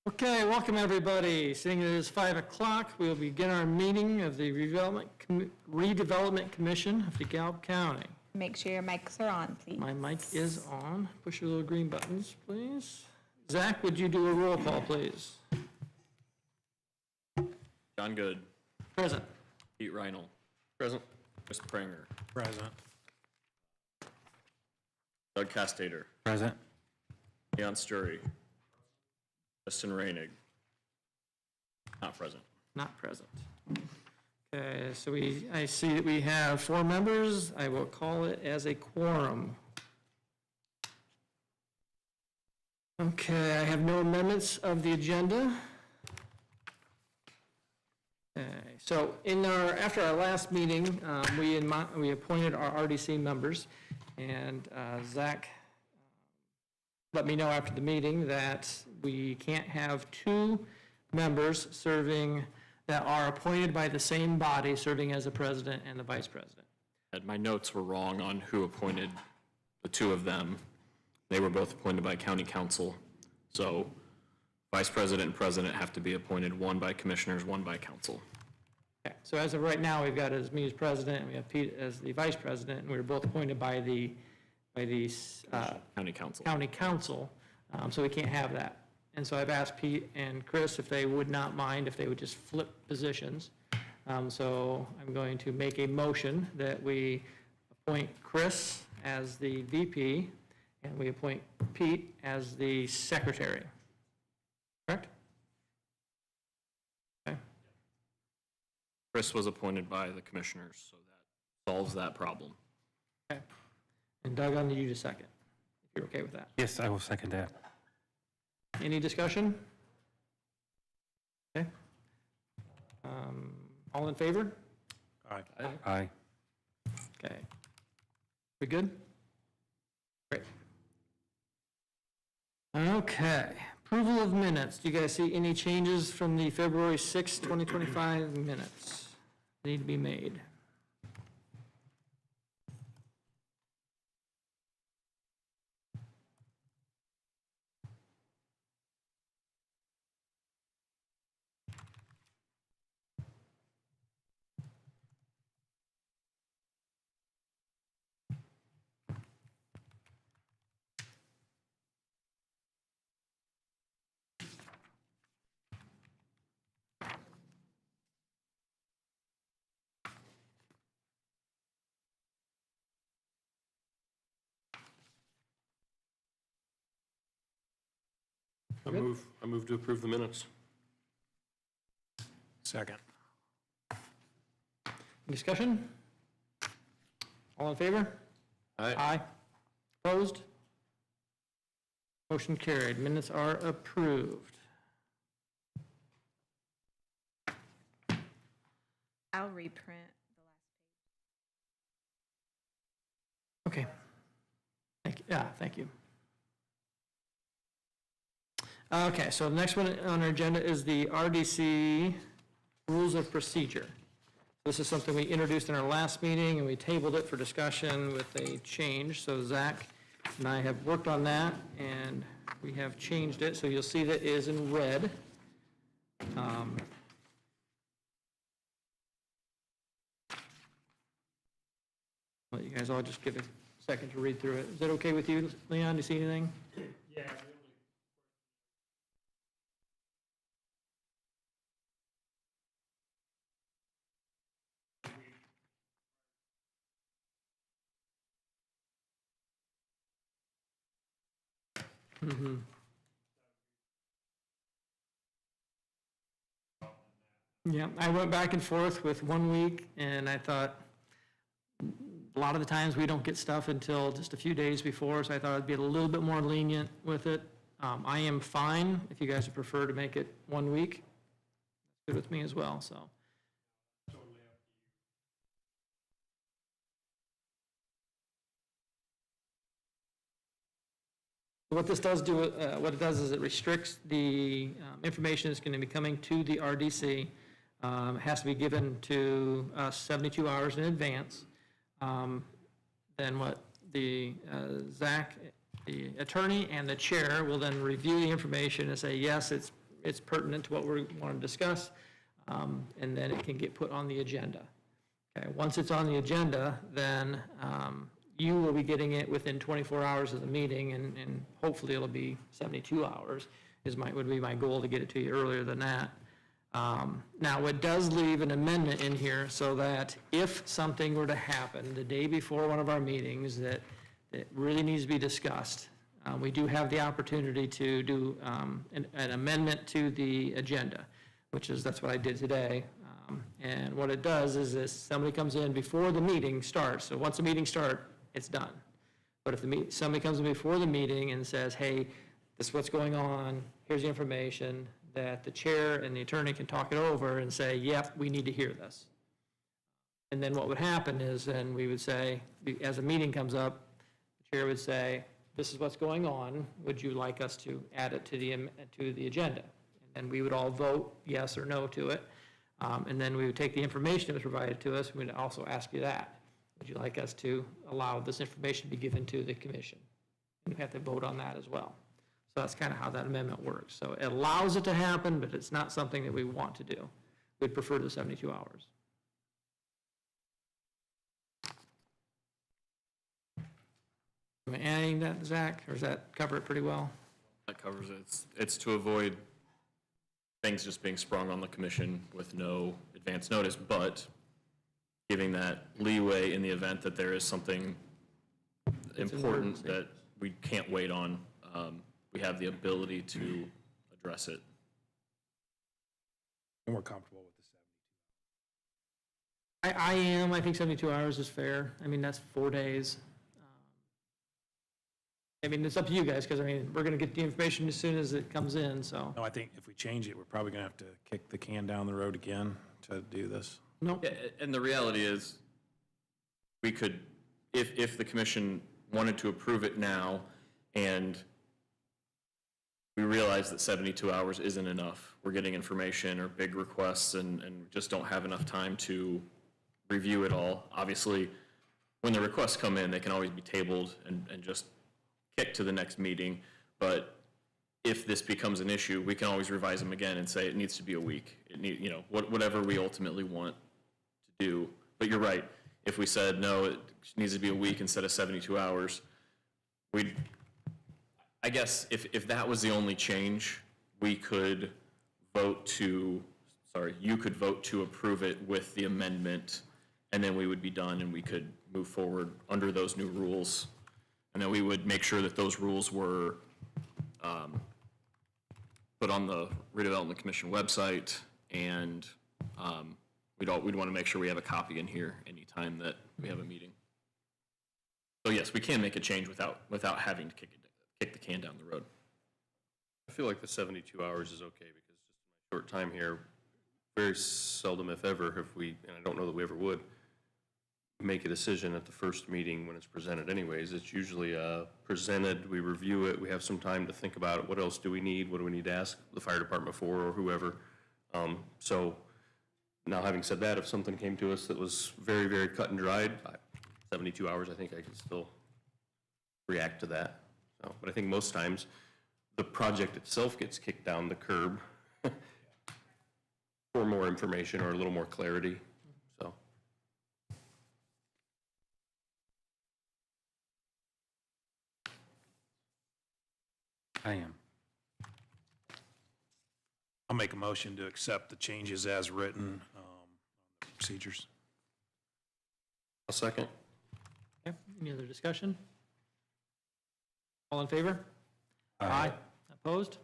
Okay, welcome everybody. Seeing it is 5 o'clock, we will begin our meeting of the Redevelopment Commission of DeKalb County. Make sure your mics are on, please. My mic is on. Push your little green buttons, please. Zach, would you do a roll call, please? John Good. Present. Pete Reinl. Present. Chris Pranger. Present. Doug Castater. Present. Leon Sturry. Justin Reinig. Not present. Not present. Okay, so I see that we have 4 members. I will call it as a quorum. Okay, I have no amendments of the agenda. Okay, so after our last meeting, we appointed our RDC members, and Zach let me know after the meeting that we can't have 2 members serving that are appointed by the same body serving as the president and the vice president. My notes were wrong on who appointed the 2 of them. They were both appointed by county council. So vice president and president have to be appointed, one by commissioners, one by council. Okay, so as of right now, we've got me as president, and we have Pete as the vice president, and we were both appointed by the County council. county council, so we can't have that. And so I've asked Pete and Chris if they would not mind if they would just flip positions. So I'm going to make a motion that we appoint Chris as the VP, and we appoint Pete as the secretary. Correct? Okay. Chris was appointed by the commissioners, so that solves that problem. Okay. And Doug, I'll need you to second, if you're okay with that. Yes, I will second that. Any discussion? Okay. All in favor? Aye. Aye. Okay. We good? Great. Okay. Approval of minutes. Do you guys see any changes from the February 6, 2025 minutes that need to be made? I move to approve the minutes. Second. Discussion? All in favor? Aye. Aye. Opposed? Motion carried. Minutes are approved. I'll reprint the last page. Okay. Thank you. Okay, so the next one on our agenda is the RDC Rules of Procedure. This is something we introduced in our last meeting, and we tabled it for discussion with a change. So Zach and I have worked on that, and we have changed it. So you'll see that it is in red. Let you guys all just give a second to read through it. Is that okay with you, Leon? Do you see anything? Yeah. Mm-hmm. Yeah, I went back and forth with 1 week, and I thought a lot of the times we don't get stuff until just a few days before, so I thought I'd be a little bit more lenient with it. I am fine if you guys would prefer to make it 1 week. That's good with me as well, so. Totally up to you. What this does do, what it does is it restricts the information that's going to be coming to the RDC. It has to be given to us 72 hours in advance. Then what the Zach, the attorney and the chair will then review the information and say, yes, it's it's pertinent to what we want to discuss, and then it can get put on the agenda. Okay, once it's on the agenda, then you will be getting it within 24 hours of the meeting, and hopefully it'll be 72 hours, would be my goal to get it to you earlier than that. Now, it does leave an amendment in here so that if something were to happen the day before one of our meetings that really needs to be discussed, we do have the opportunity to do an amendment to the agenda, that's what I did today. And what it does is this, somebody comes in before the meeting starts, so once the meeting starts, it's done. But if somebody comes in before the meeting and says, hey, this is what's going on, here's the information, that the chair and the attorney can talk it over and say, yep, we need to hear this. And then what would happen is then we would say, as a meeting comes up, the chair would say, this is what's going on, would you like us to add it to the agenda? And then we would all vote yes or no to it. And then we would take the information that was provided to us, and we'd also ask you that. Would you like us to allow this information to be given to the commission? And you have to vote on that as well. So that's kind of how that amendment works. So it allows it to happen, but it's not something that we want to do. We'd prefer the 72 hours. Am I adding that, Zach, or does that cover it pretty well? That covers it. It's to avoid things just being sprung on the commission with no advance notice, but giving that leeway in the event that there is something important that we can't wait on. We have the ability to address it. And we're comfortable with the 72. I am. I think 72 hours is fair. I mean, that's 4 days. I mean, it's up to you guys, because, I mean, we're going to get the information as soon as it comes in, so. No, I think if we change it, we're probably going to have to kick the can down the road again to do this. No. Yeah, and the reality is, we could, if the commission wanted to approve it now, and we realize that 72 hours isn't enough, we're getting information or big requests and just don't have enough time to review it all. Obviously, when the requests come in, they can always be tabled and just kicked to the next meeting. But if this becomes an issue, we can always revise them again and say it needs to be a week. Whatever we ultimately want to do. But you're right. If we said, no, it needs to be a week instead of 72 hours, I guess if that was the only change, you could vote to approve it with the amendment, and then we would be done and we could move forward under those new rules. And then we would make sure that those rules were put on the Redevelopment Commission website, and we'd want to make sure we have a copy in here anytime that we have a meeting. So yes, we can make a change without having to kick the can down the road. I feel like the 72 hours is okay, because just in my short time here, very seldom, if ever, and I don't know that we ever would, make a decision at the first meeting when it's presented anyways. It's usually presented, we review it, we have some time to think about it. What else do we need? What do we need to ask the fire department for, or whoever? So now, having said that, if something came to us that was very, very cut and dried, 72 hours, I think I could still react to that. But I think most times the project itself gets kicked down the curb for more information or a little more clarity. So I am. I'll make a motion to accept the changes as written, procedures. a second. Okay, any other discussion? All in favor? Aye. Opposed?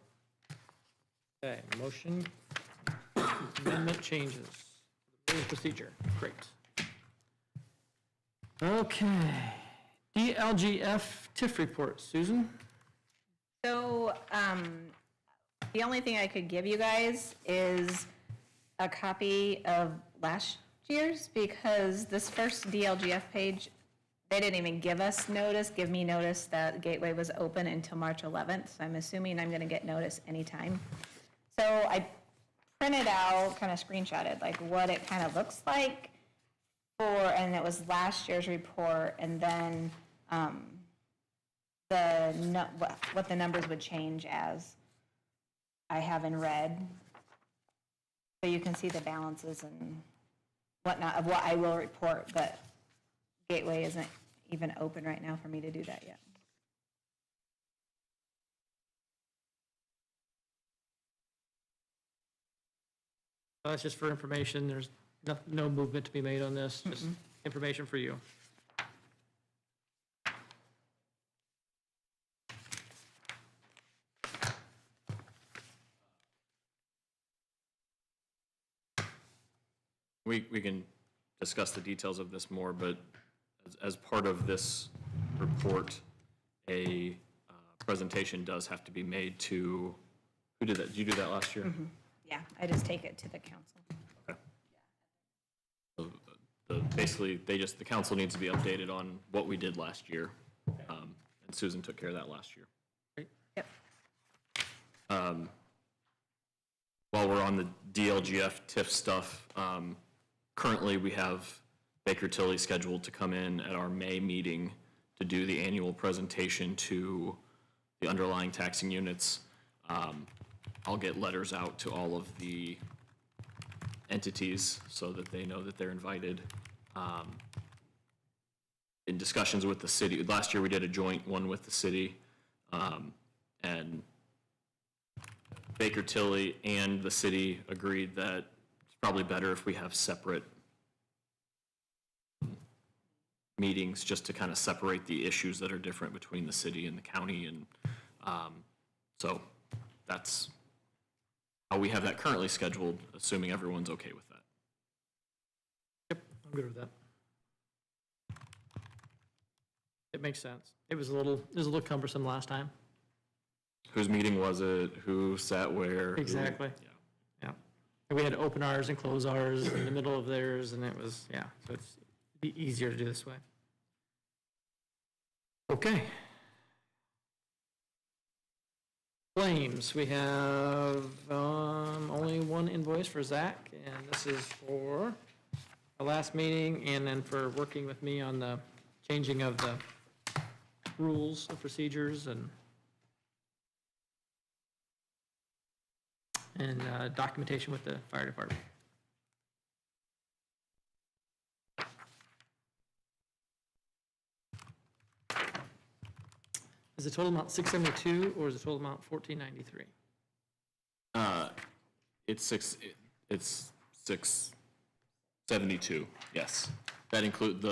Okay, motion, amendment changes. Rules of procedure, great. Okay, DLGF TIF report, Susan? So, the only thing I could give you guys is a copy of last year's, because this first DLGF page, they didn't even give me notice that Gateway was open until March 11th. So I'm assuming I'm gonna get notice anytime. So I printed out, kind of screenshotted, like what it kind of looks like and it was last year's report, and then what the numbers would change as. I have in red. So you can see the balances and whatnot of what I will report, but Gateway isn't even open right now for me to do that yet. That's just for information. There's no movement to be made on this, just information for you. We can discuss the details of this more, but as part of this report, a presentation does have to be made to, who did that? Did you do that last year? Yeah, I just take it to the council. Okay. So, basically, the council needs to be updated on what we did last year. And Susan took care of that last year. Yep. While we're on the DLGF TIF stuff, currently we have Baker Tilly scheduled to come in at our May meeting to do the annual presentation to the underlying taxing units. I'll get letters out to all of the entities so that they know that they're invited. In discussions with the city, last year we did a joint one with the city, and Baker Tilly and the city agreed that it's probably better if we have separate meetings just to kind of separate the issues that are different between the city and the county. And so that's how we have that currently scheduled, assuming everyone's okay with that. Yep, I'm good with that. It makes sense. It was a little cumbersome last time. Whose meeting was it? Who sat where? Exactly. Yeah. Yeah. And we had to open ours and close ours in the middle of theirs, and it was, yeah, so it's easier to do this way. Okay. Claims, we have only one invoice for Zach, and this is for our last meeting, and then for working with me on the changing of the rules and procedures and documentation with the fire department. Is the total amount 672 or is the total amount 1493? It's 672, yes. That include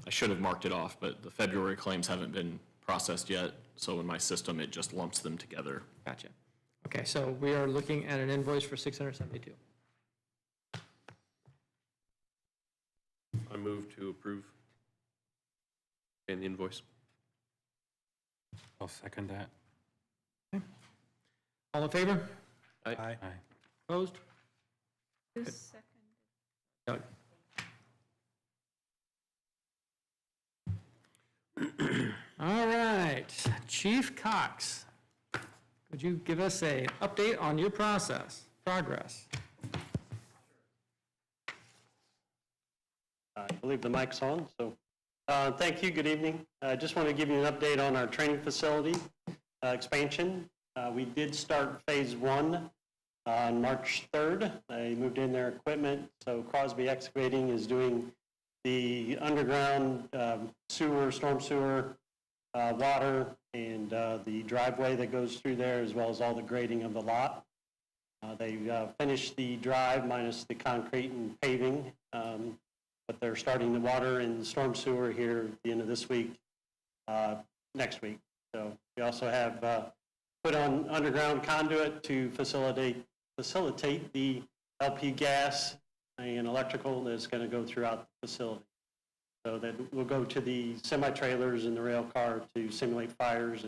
I should have marked it off, but the February claims haven't been processed yet, so in my system, it just lumps them together. Gotcha. Okay, so we are looking at an invoice for 672. I move to approve. And the invoice. I'll second that. All in favor? Aye. Opposed? Who's second? Doug. All right, Chief Cox, would you give us an update on your progress? I believe the mic's on, so thank you, good evening. I just want to give you an update on our training facility expansion. We did start phase 1 on March 3rd. They moved in their equipment, so Crosby Excavating is doing the underground sewer, storm sewer, water, and the driveway that goes through there, as well as all the grading of the lot. They finished the drive minus the concrete and paving, but they're starting the water and storm sewer here at the end of this week, next week. So we also have put on underground conduit to facilitate the LP gas and electrical that's going to go throughout the facility. So that will go to the semi-trailers and the rail car to simulate fires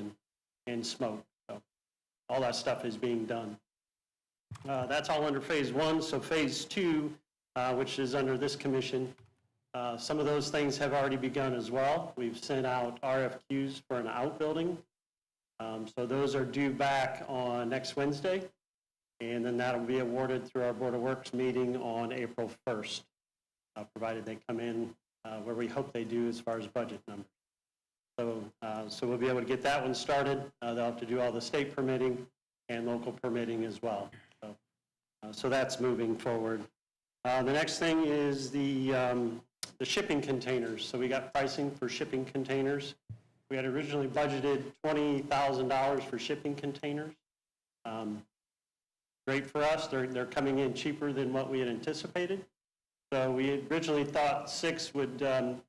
and smoke. So all that stuff is being done. That's all under phase 1. So phase 2, which is under this commission, some of those things have already begun as well. We've sent out RFQs for an outbuilding. So those are due back on next Wednesday, and then that'll be awarded through our Board of Works meeting on April 1st, provided they come in where we hope they do as far as budget numbers. So we'll be able to get that one started. They'll have to do all the state permitting, and local permitting as well. So that's moving forward. The next thing is the shipping containers. So we got pricing for shipping containers. We had originally budgeted $20,000 for shipping containers. Great for us. They're coming in cheaper than what we had anticipated. So we originally thought 6 would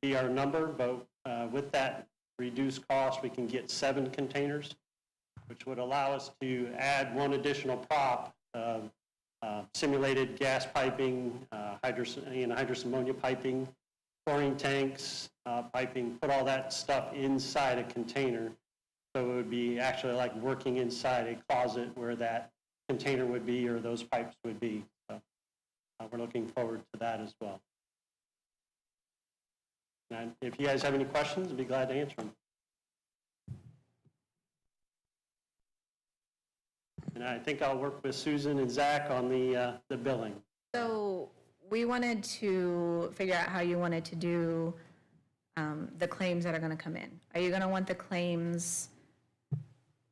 be our number, but with that reduced cost, we can get 7 containers, which would allow us to add 1 additional prop, simulated gas piping, hydrous ammonia piping, chlorine tanks, piping, put all that stuff inside a container. So it would be actually like working inside a closet where that container would be or those pipes would be. So we're looking forward to that as well. And if you guys have any questions, I'd be glad to answer them. And I think I'll work with Susan and Zach on the billing. So we wanted to figure out how you wanted to do the claims that are going to come in. Are you going to want the claims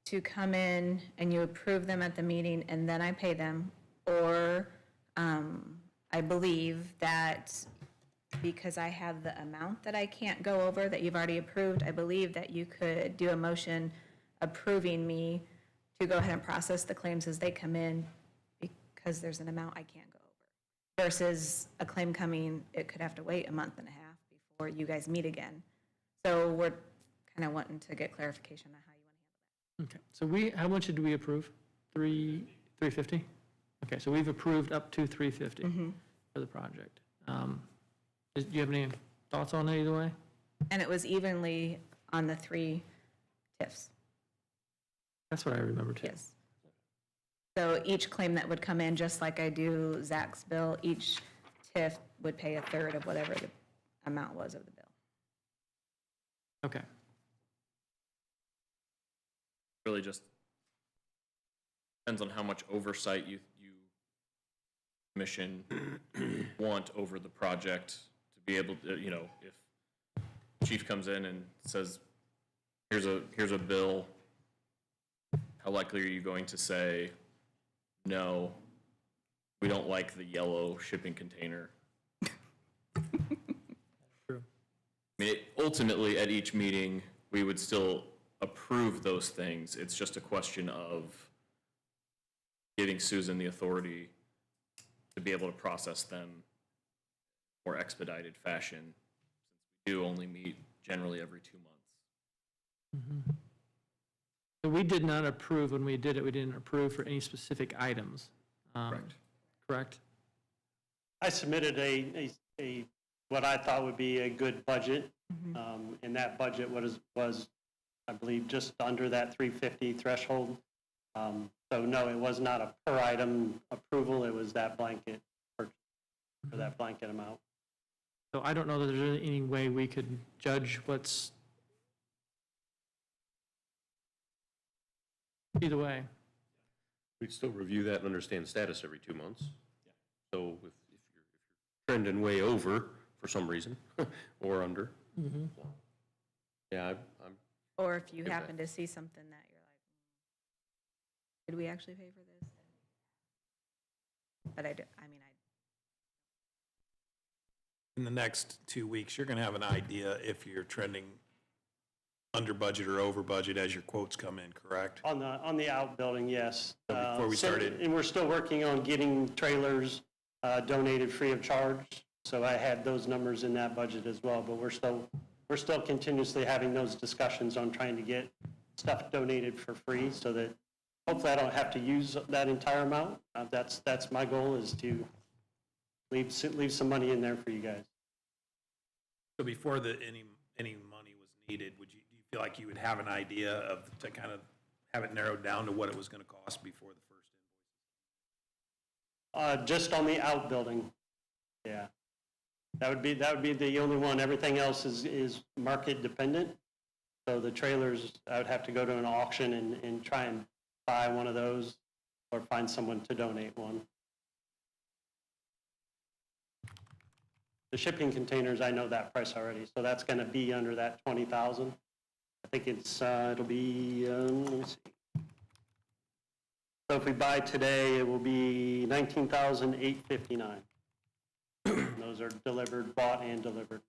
to come in and you approve them at the meeting and then I pay them? Or I believe that because I have the amount that I can't go over that you've already approved, I believe that you could do a motion approving me to go ahead and process the claims as they come in because there's an amount I can't go over. Versus a claim coming, it could have to wait a month and a half before you guys meet again. So we're kind of wanting to get clarification on how you want to handle that. Okay, so how much did we approve? 350? Okay, so we've approved up to 350 for the project. Do you have any thoughts on it either way? And it was evenly on the 3 TIFs. That's what I remember too. Yes. So each claim that would come in, just like I do Zach's bill, each TIF would pay 1/3 of whatever the amount was of the bill. Okay. Really just depends on how much oversight you commission want over the project to be able to, if chief comes in and says, here's a bill, how likely are you going to say, no, we don't like the yellow shipping container? True. I mean, ultimately, at each meeting, we would still approve those things. It's just a question of giving Susan the authority to be able to process them more expedited fashion, since we do only meet generally every 2 months. So we did not approve, when we did it, we didn't approve for any specific items. Correct. Correct? I submitted a what I thought would be a good budget, and that budget was, I believe, just under that 350 threshold. So no, it was not a per item approval, it was that blanket purchase, for that blanket amount. So I don't know that there's any way we could judge what's, either way. We'd still review that and understand status every 2 months. So if you're trending way over for some reason, or under. Yeah, I'm Or if you Give happen to see something that you're like, did we actually pay for this? But In the next 2 weeks, you're going to have an idea if you're trending under budget or over budget as your quotes come in, correct? On the outbuilding, yes. So before we started- And we're still working on getting trailers donated free of charge. So I had those numbers in that budget as well, but we're still continuously having those discussions on trying to get stuff donated for free so that hopefully I don't have to use that entire amount. That's my goal, is to leave some money in there for you guys. So before any money was needed, do you feel like you would have an idea to kind of have it narrowed down to what it was going to cost before the first invoice? Just on the outbuilding, yeah. That would be the only one. Everything else is market dependent. So the trailers, I would have to go to an auction and try and buy one of those or find someone to donate one. The shipping containers, I know that price already, so that's going to be under that 20,000. I think it'll be, let me see. So if we buy today, it will be $19,859. Those are delivered, bought and delivered.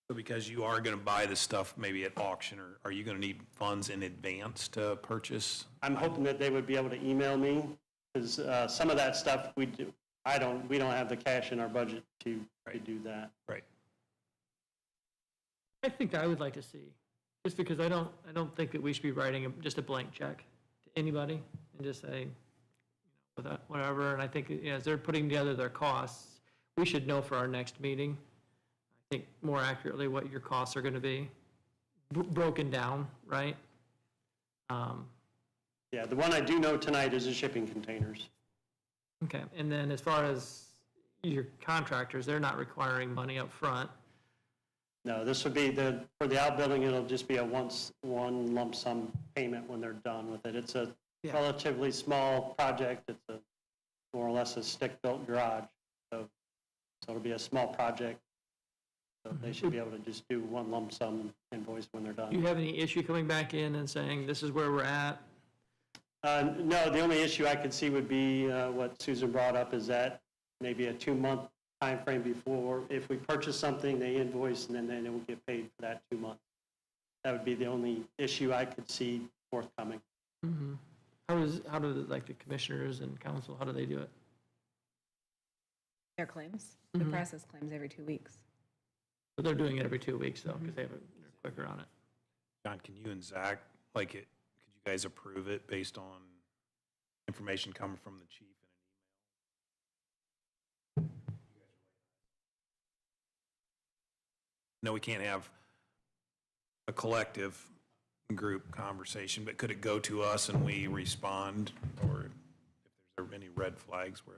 So because you are going to buy this stuff maybe at auction, or are you going to need funds in advance to purchase? I'm hoping that they would be able to email me, because some of that stuff we do, we don't have the cash in our budget to do that. Right. I think I would like to see, just because I don't think that we should be writing just a blank check to anybody and just say, without whatever, and I think, as they're putting together their costs, we should know for our next meeting, I think more accurately what your costs are gonna be, broken down, right? Yeah, the one I do know tonight is the shipping containers. Okay, and then as far as your contractors, they're not requiring money up front. No, this would be for the outbuilding, it'll just be one lump sum payment when they're done with it. It's a Yeah. relatively small project. It's more or less a stick-built garage. So it'll be a small project. So they should be able to just do one lump sum invoice when they're Do you done. have any issue coming back in and saying, this is where we're at? No, the only issue I could see would be what Susan brought up, is that maybe a 2-month time frame before, if we purchase something, they invoice, and then it will get paid for that 2 months. That would be the only issue I could see forthcoming. Mm-hmm. How do like the commissioners and council, how do they do it? Their claims, we process claims every 2 weeks. But they're doing it every 2 weeks though, because they're quicker on it. John, can you and Zach, could you guys approve it based on information coming from the chief in an email? No, we can't have a collective group conversation, but could it go to us and we respond? Or if there's any red flags where?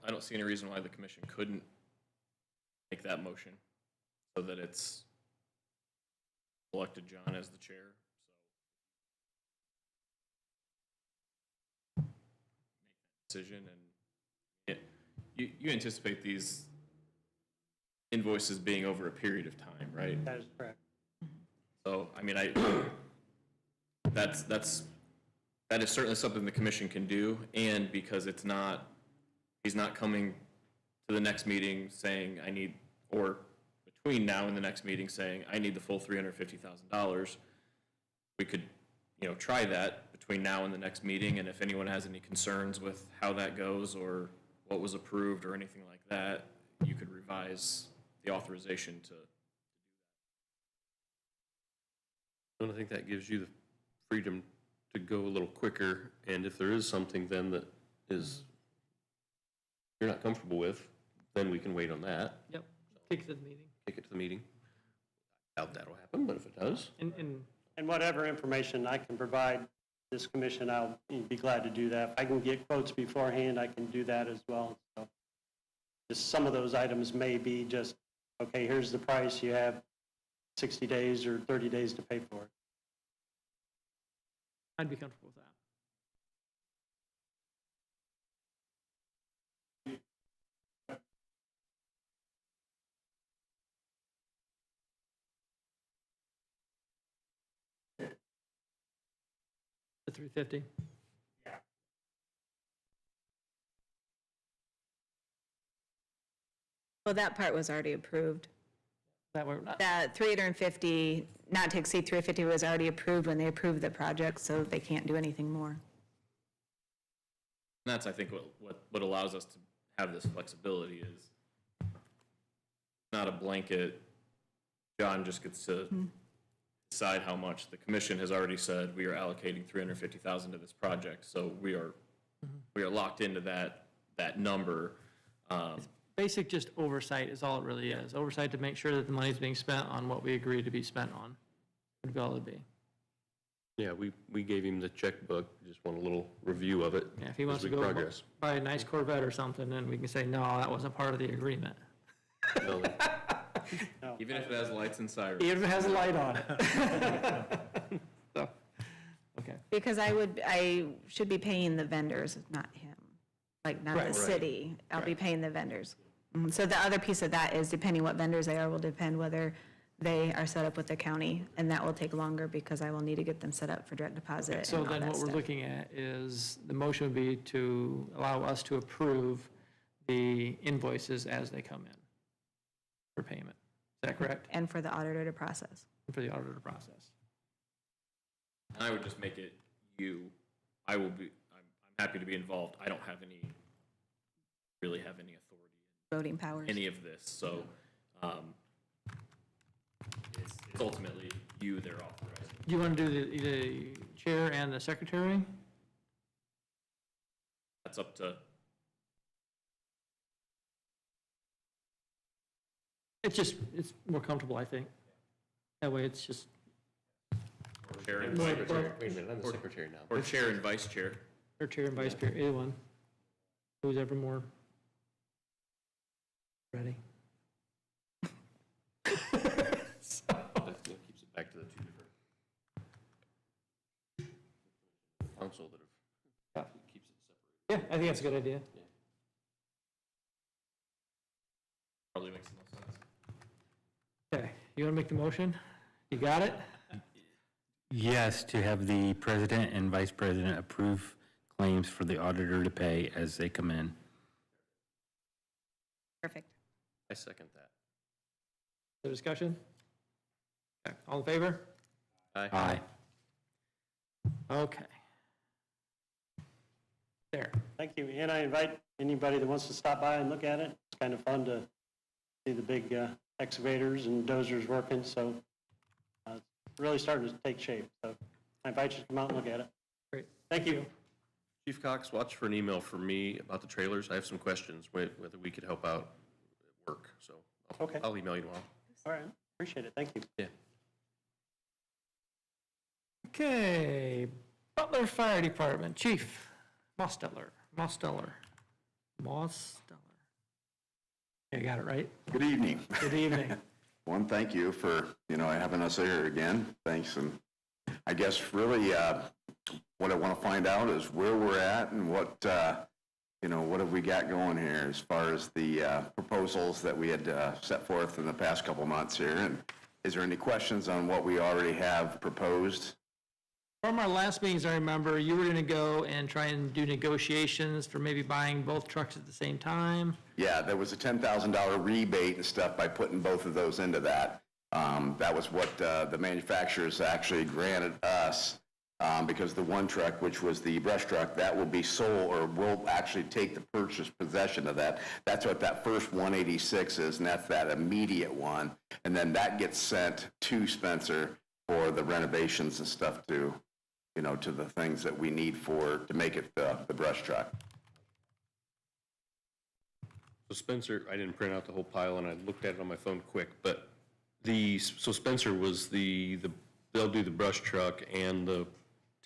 I don't see any reason why the commission couldn't make that motion so that it's elected John as the chair. So make that decision, and you anticipate these invoices being over a period of time, right? That is correct. So, I mean, that is certainly something the commission can do, and because he's not coming to the next meeting saying, I need, or between now and the next meeting saying, I need the full $350,000, we could, try that between now and the next meeting, and if anyone has any concerns with how that goes, or what was approved, or anything like that, you could revise the authorization to. And I think that gives you the freedom to go a little quicker, and if there is something then that is you're not comfortable with, then we can wait on that. Yep, take it to the meeting. Take it to the meeting. Doubt that'll happen, but if it does. And whatever information I can provide this commission, I'll be glad to do that. If I can get quotes beforehand, I can do that as well. So just some of those items may be just, okay, here's the price, you have 60 days or 30 days to pay for it. I'd be comfortable with that. The 350? Well, that part was already approved. That way, That 350, not to exceed 350 was already approved when they approved the project, so they can't do anything more. And that's, I think, what allows us to have this flexibility is not a blanket, John just gets to decide how much. The commission has already said we are allocating $350,000 to this project, so we are locked into that number. basic just oversight is all it really is. Oversight to make sure that the money's being spent on what we agreed to be spent on. Would be all it'd be. Yeah, we gave him the checkbook, just want a little review of it Yeah, if he wants as to we go progress. buy a nice Corvette or something, then we can say, no, that wasn't part of the agreement. No, Even if it has lights and sirens. Even if it has a light on it. So, okay. Because I should be paying the vendors, not him, like not Right. the city. I'll be paying the vendors. So the other piece of that is depending what vendors they are will depend whether they are set up with the county, and that will take longer because I will need to get them set up for direct deposit So and all then that what we're stuff. looking at is, the motion would be to allow us to approve the invoices as they come in for payment. Is that correct? And for the auditor to process. For the auditor process. I would just make it you. I'm happy to be involved. I don't have really have any authority Voting powers. in any of this, so, it's ultimately you they're authorizing. Do you want to do the chair and the secretary? That's up to, It's more comfortable, I think. That way it's just, chair and Wait, secretary. Wait a minute, I'm the secretary now. Or chair and vice chair. or chair and vice chair, either one. Who's ever more ready. Definitely keeps it back to the two different council that have, keeps it separate. Yeah, I think that's a good idea. Probably makes the most sense. Okay, you want to make the motion? You got it? Yes, to have the president and vice president approve claims for the auditor to pay as they come in. Perfect. I second that. The discussion? Okay, all in favor? Aye. Okay. There. Thank you. And I invite anybody that wants to stop by and look at it. It's kind of fun to see the big excavators and dozers working, so it's really starting to take shape. So I invite you to come out and look at it. Great. Thank you. Chief Cox, watch for an email from me about the trailers. I have some questions, whether we could help out at work, so Okay. I'll email you tomorrow. All right. Appreciate it. Thank you. Yeah. Okay, Butler Fire Department, Chief Mosteller. You got it right? Good evening. Good evening. One, thank you for, having us here again. Thanks. And I guess really what I want to find out is where we're at and what have we got going here as far as the proposals that we had set forth in the past couple months here. And is there any questions on what we already have proposed? From our last meetings, I remember you were going to go and try and do negotiations for maybe buying both trucks at the same time. Yeah, there was a $10,000 rebate and stuff by putting both of those into that. That was what the manufacturers actually granted us because the one truck, which was the brush truck, that will be sold or will actually take the purchase possession of that. That's what that first 186 is, and that's that immediate one. And then that gets sent to Spencer for the renovations and stuff to the things that we need to make it the brush truck. So Spencer, I didn't print out the whole pile and I looked at it on my phone quick, but so Spencer was they'll do the brush truck and the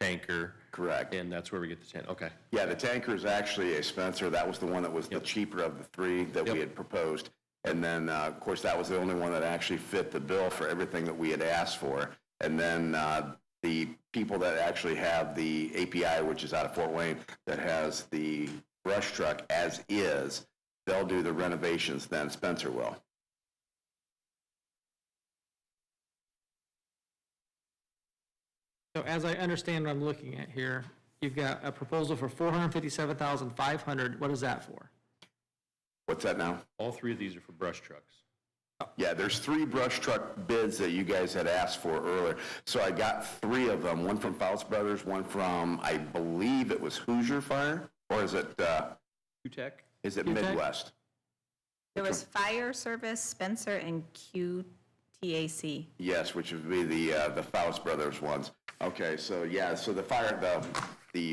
tanker. Correct. And that's where we get the tent. Okay. Yeah, the tanker is actually a Spencer. That was the one that was the cheaper of the three that we had proposed. And then, of course, that was the only one that actually fit the bill for everything that we had asked for. And then the people that actually have the API, which is out of Fort Wayne, that has the brush truck as is, they'll do the renovations, then Spencer will. So as I understand what I'm looking at here, you've got a proposal for $457,500. What is that for? What's that now? All three of these are for brush trucks. Yeah, there's 3 brush truck bids that you guys had asked for earlier. So I got 3 of them, one from Faust Brothers, one from, I believe it was Hoosier Fire, or is it Q-Tech? Is it Q-Tech? Midwest? There was Fire Service, Spencer, and QTAC. Yes, which would be the Faust Brothers ones. Okay, so yeah, so the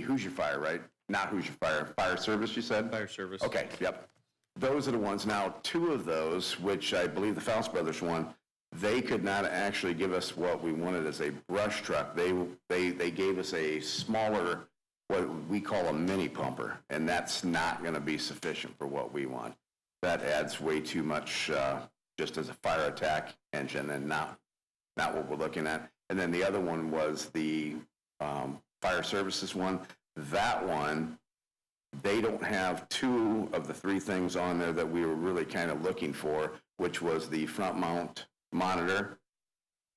Hoosier Fire, right? Not Hoosier Fire, Fire Service, you said? Fire service. Okay, yep. Those are the ones. Now, 2 of those, which I believe the Faust Brothers one, they could not actually give us what we wanted as a brush truck. They gave us a smaller, what we call a mini pumper, and that's not going to be sufficient for what we want. That adds way too much just as a fire attack engine and not what we're looking at. And then the other one was the fire services one. That one, They don't have two of the three things on there that we were really kind of looking for, which was the front mount monitor.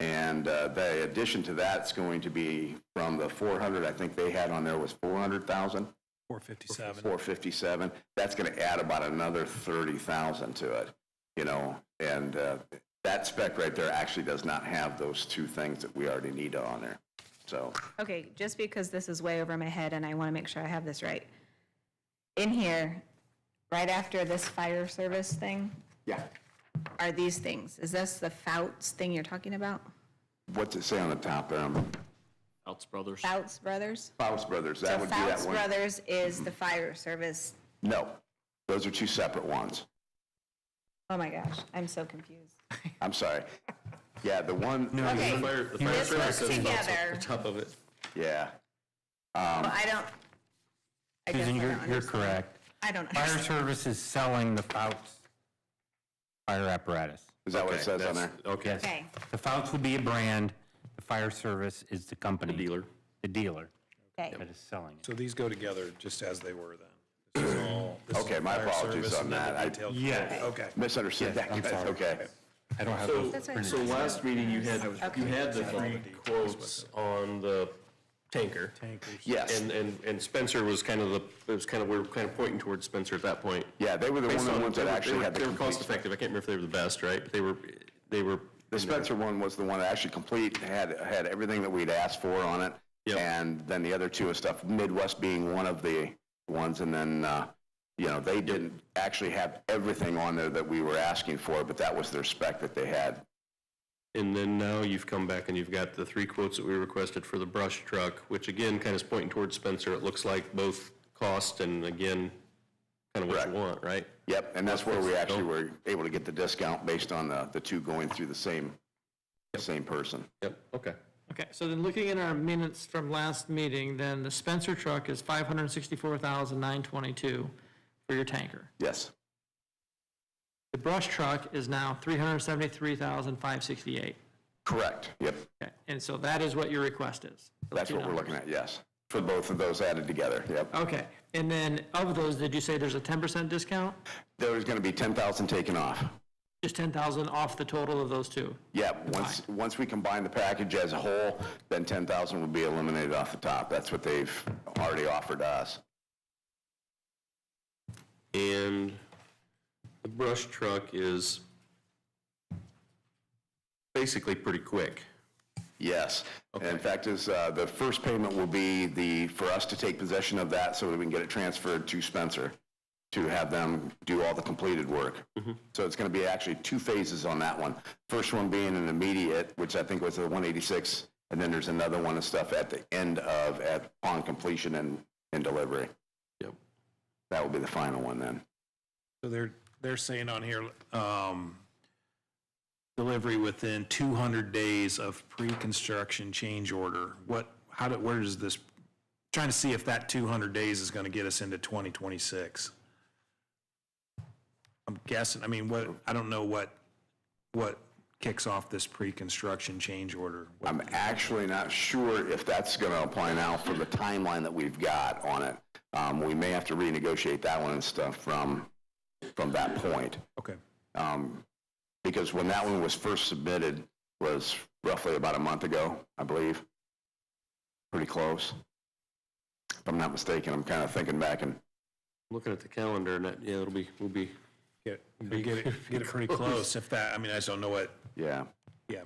And the addition to that's going to be from the 400, I think they had on there was 400,000. 457. 457. That's going to add about another 30,000 to it, you know, and that spec right there actually does not have those two things that we already need on there. So, Okay, just because this is way over my head and I want to make sure I have this right. In here, right after this fire service thing, yeah. are these things. Is this the Fouts thing you're talking about? What's it say on the top there? Fouts Brothers. Fouts Brothers? Faust Brothers, So that would be that Fouts one. Brothers is the fire service. No, those are two separate ones. Oh my gosh, I'm so confused. I'm sorry. Yeah, the one, Okay, The fire this service was is together. on top of it. yeah. Well, I guess Susan, I don't you're understand. correct. I don't Fire understand. service is selling the Fouts fire apparatus. Is that what it Okay, says on there? that's- Okay. Yes. Okay. The Fouts would be a brand, the fire service is the company. The dealer. The dealer Okay. that is selling it. So these go together just as they were then? This is all. this is Okay, my fire apologies service on and then the that. I- detailed- Yes. Okay. Misunderstood that. I'm sorry. Okay. I don't have So, those. That's what I so said. last meeting, you had the three quotes on the tanker. Tankers. Yes. And Spencer was kind of we were kind of pointing towards Spencer at that point. Yeah, they were the Based on- ones they that were- actually had the They were complete. cost effective. I can't remember if they were the best, right? They were. The Spencer one was the one that actually had everything that we'd asked for on it. Yep. And then the other two is stuff, Midwest being one of the ones, and then, you know, they didn't actually have everything on there that we were asking for, but that was their spec that they had. And then now you've come back and you've got the three quotes that we requested for the brush truck, which again, kind of is pointing towards Spencer. It looks like both cost and again, kind of what you Correct. want, right? Yep, and that's where we actually were able to get the discount based on the two going through the same person. Yep, okay. Okay, so then looking at our minutes from last meeting, then the Spencer truck is $564,922 for your tanker. Yes, The brush truck is now $373,568. correct, yep. Okay, and so that is what your request is? That's what we're looking at, yes, for both of those added together, yep. Okay, and then of those, did you say there's a 10% discount? There's going to be 10,000 taken off. Just 10,000 off the total of those two? Yep, once we combine the package as a whole, then 10,000 will be eliminated off the top. That's what they've already offered us. And the brush truck is basically pretty quick. Yes. And in fact, the first payment will be for us to take possession of that so that we can get it transferred to Spencer to have them do all the completed work. So it's going to be actually two phases on that one. First one being an immediate, which I think was the 186, and then there's another one and stuff at the end upon completion and delivery. Yep. That will be the final one then. So they're saying on here, delivery within 200 days of pre-construction change order. Where does this, trying to see if that 200 days is going to get us into 2026. I'm guessing, I don't know what kicks off this pre-construction change order. I'm actually not sure if that's going to apply now for the timeline that we've got on it. We may have to renegotiate that one and stuff from that point. Okay. Because when that one was first submitted was roughly about a month ago, I believe. Pretty close. If I'm not mistaken, I'm kind of thinking back and, Looking at the calendar and that, yeah, we'll be. Get it pretty close, if that, I just don't know what, yeah. yeah.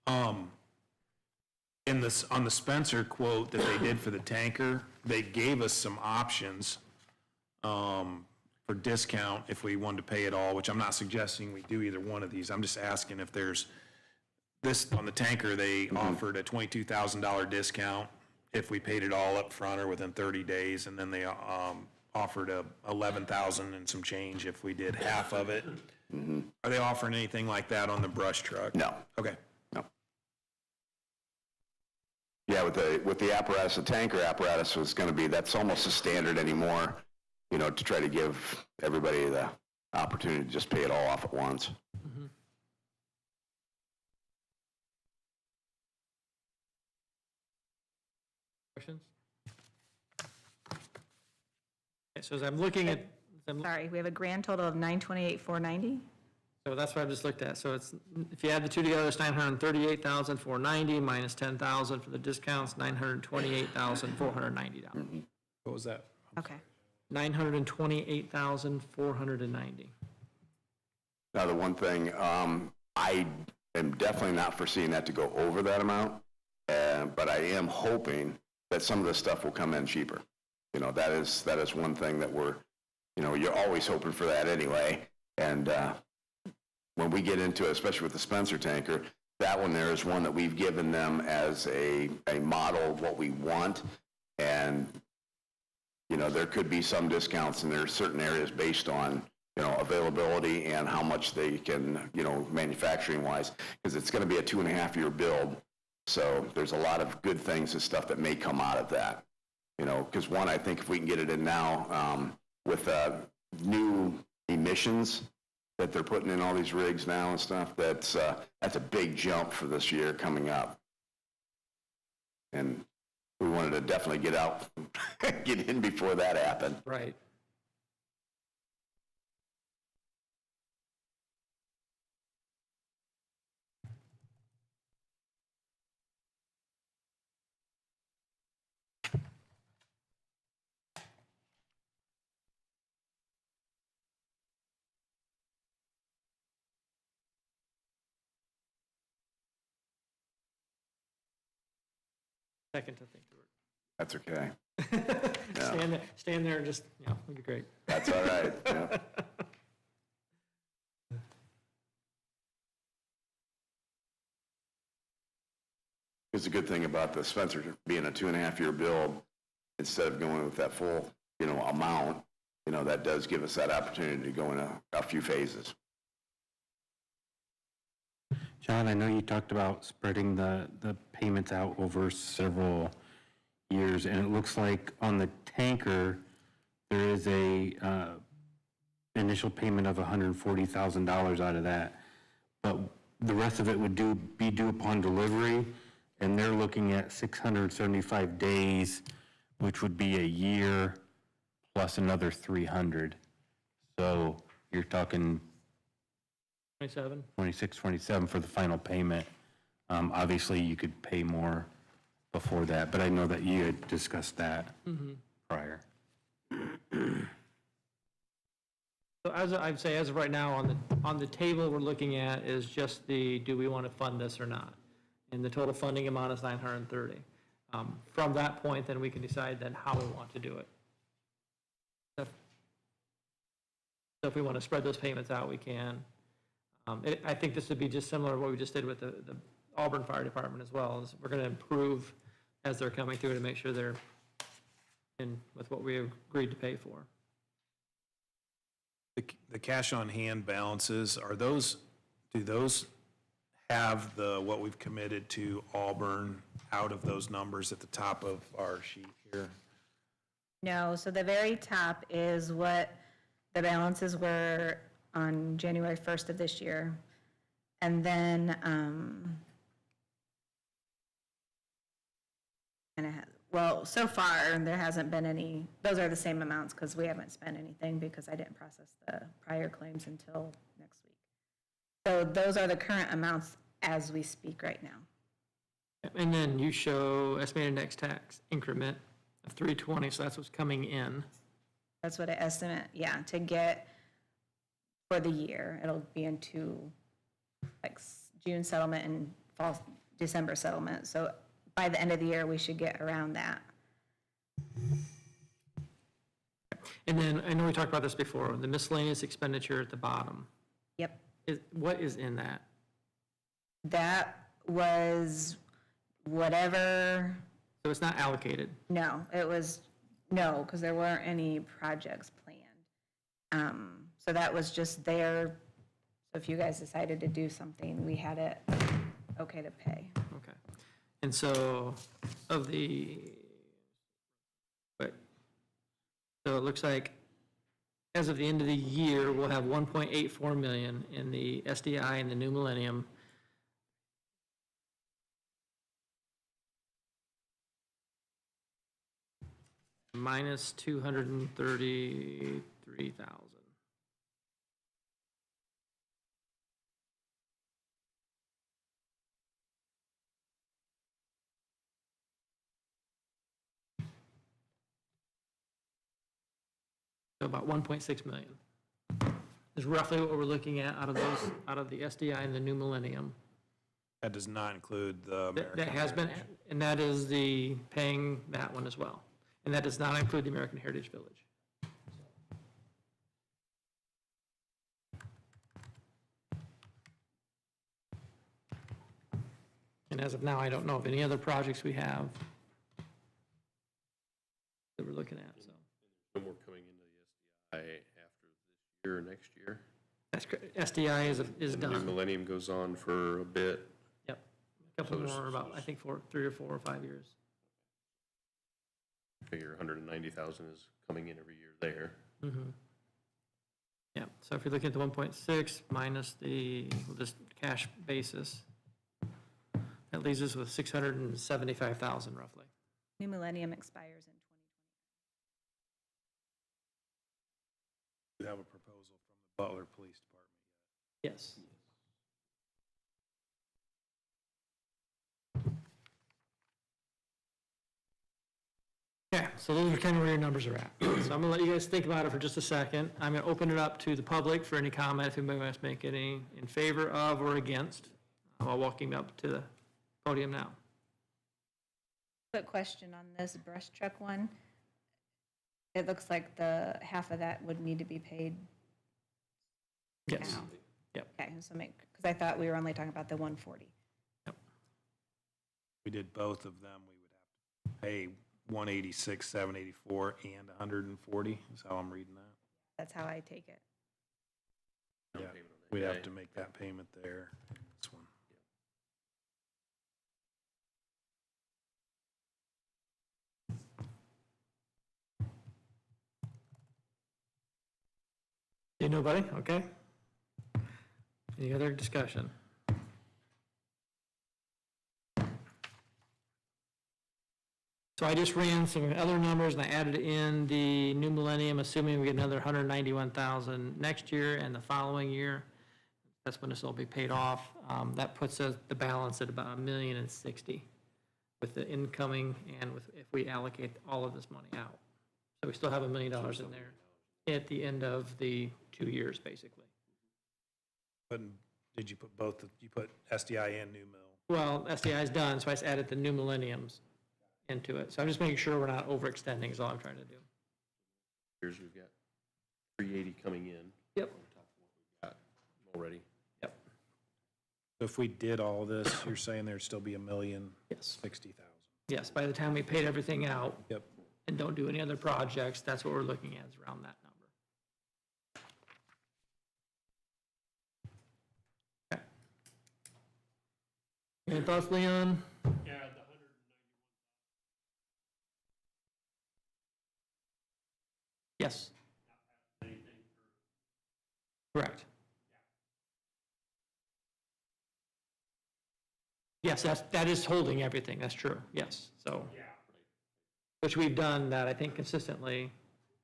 On the Spencer quote that they did for the tanker, they gave us some options for discount if we wanted to pay it all, which I'm not suggesting we do either one of these. I'm just asking if there's, this, on the tanker, they offered a $22,000 discount if we paid it all up front or within 30 days, and then they offered a $11,000 and some change if we did half of it. Are they offering anything like that on the brush truck? No. Okay. No. Yeah, with the apparatus, the tanker apparatus was going to be, that's almost a standard anymore, to try to give everybody the opportunity to just pay it all off at once. Questions? Okay, so as I'm looking at, Sorry, we have a grand total of 928,490. so that's what I just looked at. So it's, if you add the two together, it's 938,490 minus 10,000 for the discounts, $928,490. What was that? Okay. $928,490. Now, the one thing, I am definitely not foreseeing that to go over that amount, but I am hoping that some of this stuff will come in cheaper. You know, that is one thing that we're, you know, you're always hoping for that anyway. And when we get into it, especially with the Spencer tanker, that one there is one that we've given them as a model of what we want. And, you know, there could be some discounts in there, certain areas based on, you know, availability and how much they can, you know, manufacturing wise, because it's going to be a 2.5-year build. So there's a lot of good things and stuff that may come out of that, you know, because one, I think if we can get it in now with new emissions that they're putting in all these rigs now and stuff, that's a big jump for this year coming up. And we wanted to definitely get out, get in before that happened. Right. Second to think through That's okay. it. Stand there and just, yeah, that'd be great. That's all right. Yeah. It's a good thing about the Spencer being a 2.5-year build, instead of going with that full, you know, amount, you know, that does give us that opportunity to go in a few phases. John, I know you talked about spreading the payments out over several years, and it looks like on the tanker, there is a initial payment of $140,000 out of that, but the rest of it would be due upon delivery, and they're looking at 675 days, which would be a year plus another 300. So you're talking 27? 26, 27 for the final payment. Obviously, you could pay more before that, but I know that you had discussed that prior. So I'd say as of right now, on the table we're looking at is just the, do we want to fund this or not? And the total funding amount is 930. From that point, then we can decide then how we want to do it. So if we want to spread those payments out, we can. I think this would be just similar to what we just did with the Auburn Fire Department as well. Is we're going to improve as they're coming through to make sure they're in with what we agreed to pay for. The cash on hand balances, do those have what we've committed to Auburn out of those numbers at the top of our sheet here? No, so the very top is what the balances were on January 1st of this year. And then, well, so far, there hasn't been any, those are the same amounts because we haven't spent anything because I didn't process the prior claims until next week. So those are the current amounts as we speak right now. And then you show estimated next tax increment of 320, so that's what's coming in. That's what I estimate, yeah, to get for the year. It'll be in like June settlement and fall, December settlement. So by the end of the year, we should get around that. And then, I know we talked about this before, the miscellaneous expenditure at the bottom. Yep. What is in that? That was whatever, So it's not allocated? no, because there weren't any projects planned. So that was just there, so if you guys decided to do something, we had it okay to pay. Okay. And so of the, so it looks like as of the end of the year, we'll have 1.84 million in the SDI and the New Millennium. minus 233,000. So about 1.6 million is roughly what we're looking at out of those, out of the SDI and the New Millennium. That does not include the American. That has been, and that is the paying that one as well. And that does not include the American Heritage Village. And as of now, I don't know of any other projects we have that we're looking at, so. No more coming into the SDI after this year or next year. That's correct. SDI is The new done. millennium goes on for a bit. Yep. A couple So there's- more, about, I think, 3 or 4 or 5 years. Figure 190,000 is coming in every year there. Mm-hmm. Yeah, so if you look at the 1.6 minus the, this cash basis, that leaves us with 675,000 roughly. New Millennium expires in 2020. You have a proposal from the Butler Police Department. Yes. Okay, so those are kind of where your numbers are at. So I'm gonna let you guys think about it for just a second. I'm gonna open it up to the public for any comment, if anybody wants to make any in favor of or against. I'll walk him up to the podium now. Quick question on this brush truck one. It looks like the half of that would need to be paid Yes. now. Yep. Okay, so because I thought we were only talking about the 140. We did both of them, we would have to pay 186, 784, and 140, is how I'm reading that. That's how I take it. Yeah, we'd have to make that payment there, this one. See nobody? Okay. Any other discussion? So I just ran some other numbers and I added in the New Millennium, assuming we get another 191,000 next year and the following year. That's when this will be paid off. That puts us the balance at about $1,060,000 with the incoming and with, if we allocate all of this money out. So we still have $1 million in there at the end of the 2 years, basically. But did you put both, you put SDI and New Mill? Well, SDI is done, so I just added the New Millenniums into it. So I'm just making sure we're not overextending is all I'm trying to do. Here's, we've got 380 coming in. Yep. On top of what we've got already. Yep. So if we did all this, you're saying there'd still be Yes. $1,060,000? Yes, by the time we paid everything out Yep. and don't do any other projects, that's what we're looking at, is around that number. Okay. Any thoughts, Leon? Yeah, the 191. Yes. Correct. Yes, that is holding everything, that's true, yes, so. Yeah. Which we've done that, I think, consistently,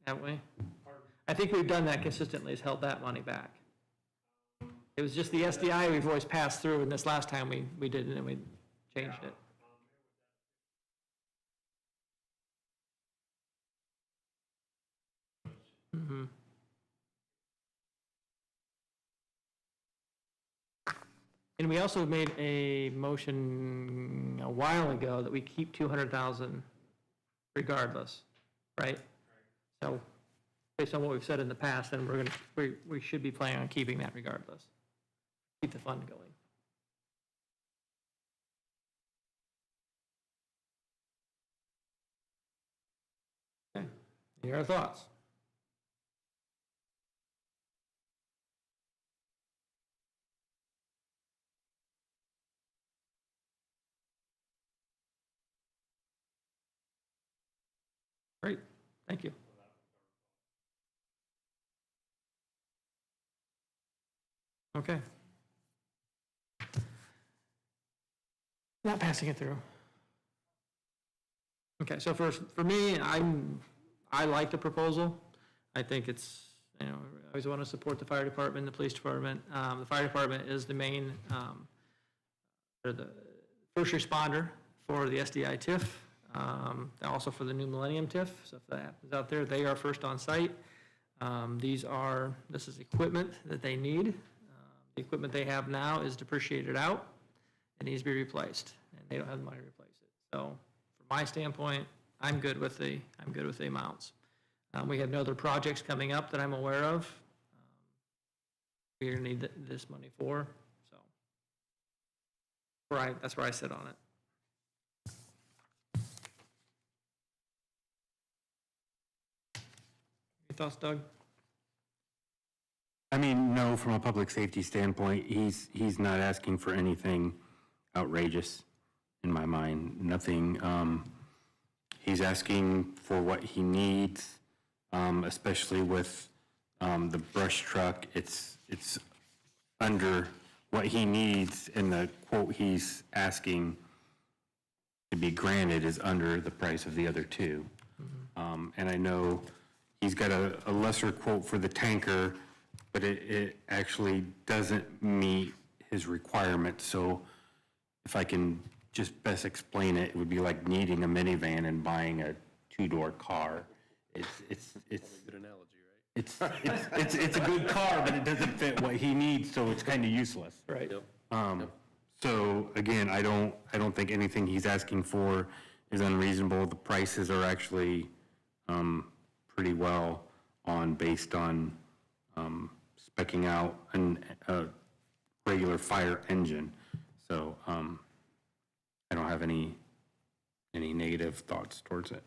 haven't we? I think we've done that consistently, has held that money back. It was just the SDI we've always passed through, and this last time we did it and we changed it. Mhm. And we also made a motion a while ago that we keep 200,000 regardless, right? So based on what we've said in the past, then we should be planning on keeping that regardless. Keep the fund going. Okay, any other thoughts? Great, thank you. Okay. Not passing it through. Okay, so for me, I like the proposal. I think it's, I always want to support the fire department, the police department. The fire department is the main, they're the first responder for the SDI TIF, also for the new Millennium TIF. So if that happens out there, they are first on site. This is equipment that they need. The equipment they have now is depreciated out. It needs to be replaced, and they don't have the money to replace it. So from my standpoint, I'm good with the amounts. We have no other projects coming up that I'm aware of. We're gonna need this money for, so. That's where I sit on it. Your thoughts, Doug? I mean, no, from a public safety standpoint, he's not asking for anything outrageous in my mind. Nothing, he's asking for what he needs, especially with the brush truck. It's under what he needs, and the quote he's asking to be granted is under the price of the other two. And I know he's got a lesser quote for the tanker, but it actually doesn't meet his requirements. So if I can just best explain it, it would be like needing a minivan and buying a two-door car. It's Good analogy, right? it's a good car, but it doesn't fit what he needs, so it's kind of useless. Right. Yep. So again, I don't think anything he's asking for is unreasonable. The prices are actually pretty well based on speccing out a regular fire engine. So I don't have any negative thoughts towards it.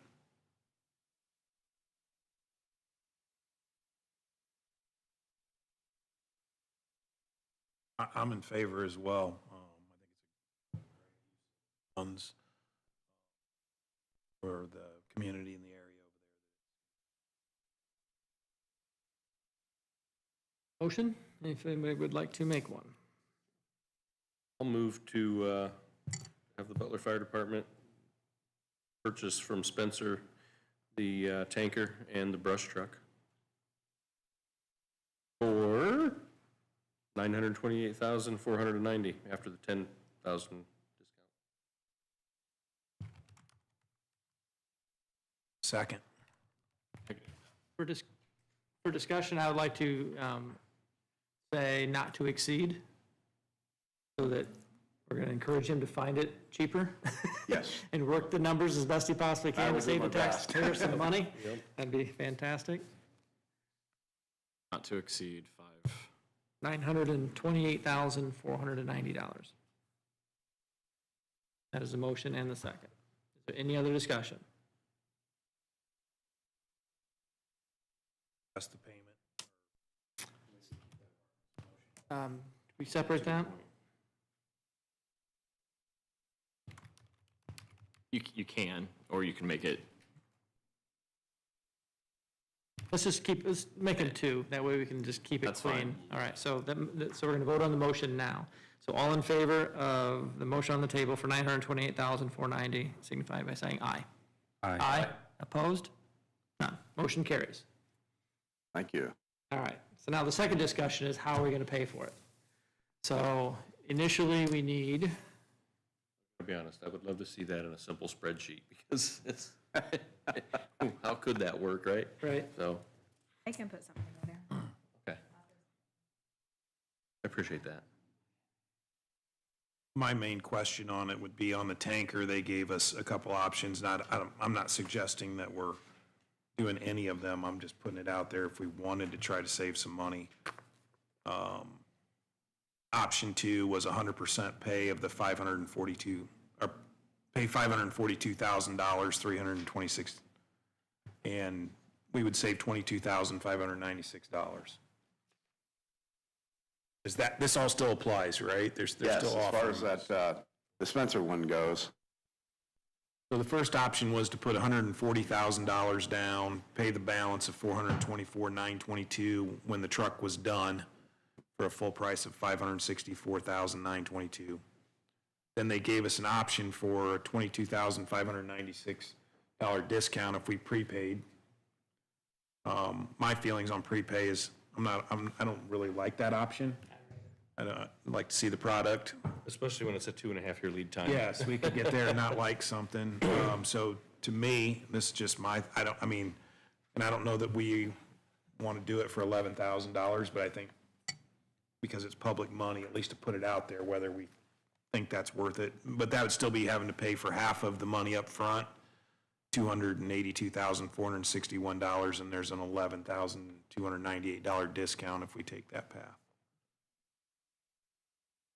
I'm in favor as well. I think it's a funds for the community in the area over there. Motion, if anybody would like to make one. I'll move to have the Butler Fire Department purchase from Spencer the tanker and the brush truck for $928,490 after the $10,000 discount. Second. For discussion, I would like to say not to exceed, so that we're going to encourage him to find it cheaper. Yes. And work the numbers as best he possibly I can to will do save the my best. taxpayers some money. That'd be fantastic. Not to exceed $928,490. That is the motion and the second. Is there any other discussion? That's the payment. We separate that? You can, or you can make it, Let's make them two, that way we can just keep it That's clean. fine. All right, so we're gonna vote on the motion now. So all in favor of the motion on the table for $928,490, signify by saying aye. Aye. Aye. Opposed? None. Motion carries. Thank you. All right, so now the second discussion is how are we gonna pay for it? So initially, we need, To be honest, I would love to see that in a simple spreadsheet because it's, how could that work, right? right, So, I can put something in there. okay. I appreciate that. My main question on it would be on the tanker. They gave us a couple options. I'm not suggesting that we're doing any of them. I'm just putting it out there if we wanted to try to save some money. Option 2 was 100% pay of the pay $542,000, 326, and we would save $22,596. Is that, this all still applies, right? They're Yes, still as far offering as this. that, the Spencer one goes, So the first option was to put $140,000 down, pay the balance of $424,922 when the truck was done, for a full price of $564,922. Then they gave us an option for a $22,596 discount if we prepaid My feelings on prepay is, I don't really like that option. I don't like to see the product. Especially when it's a 2.5-year lead time. Yes, we could get there and not like something. So to me, this is just and I don't know that we want to do it for $11,000, but I think because it's public money, at least to put it out there, whether we think that's worth it. But that would still be having to pay for half of the money up front, $282,461, and there's an $11,298 discount if we take that path.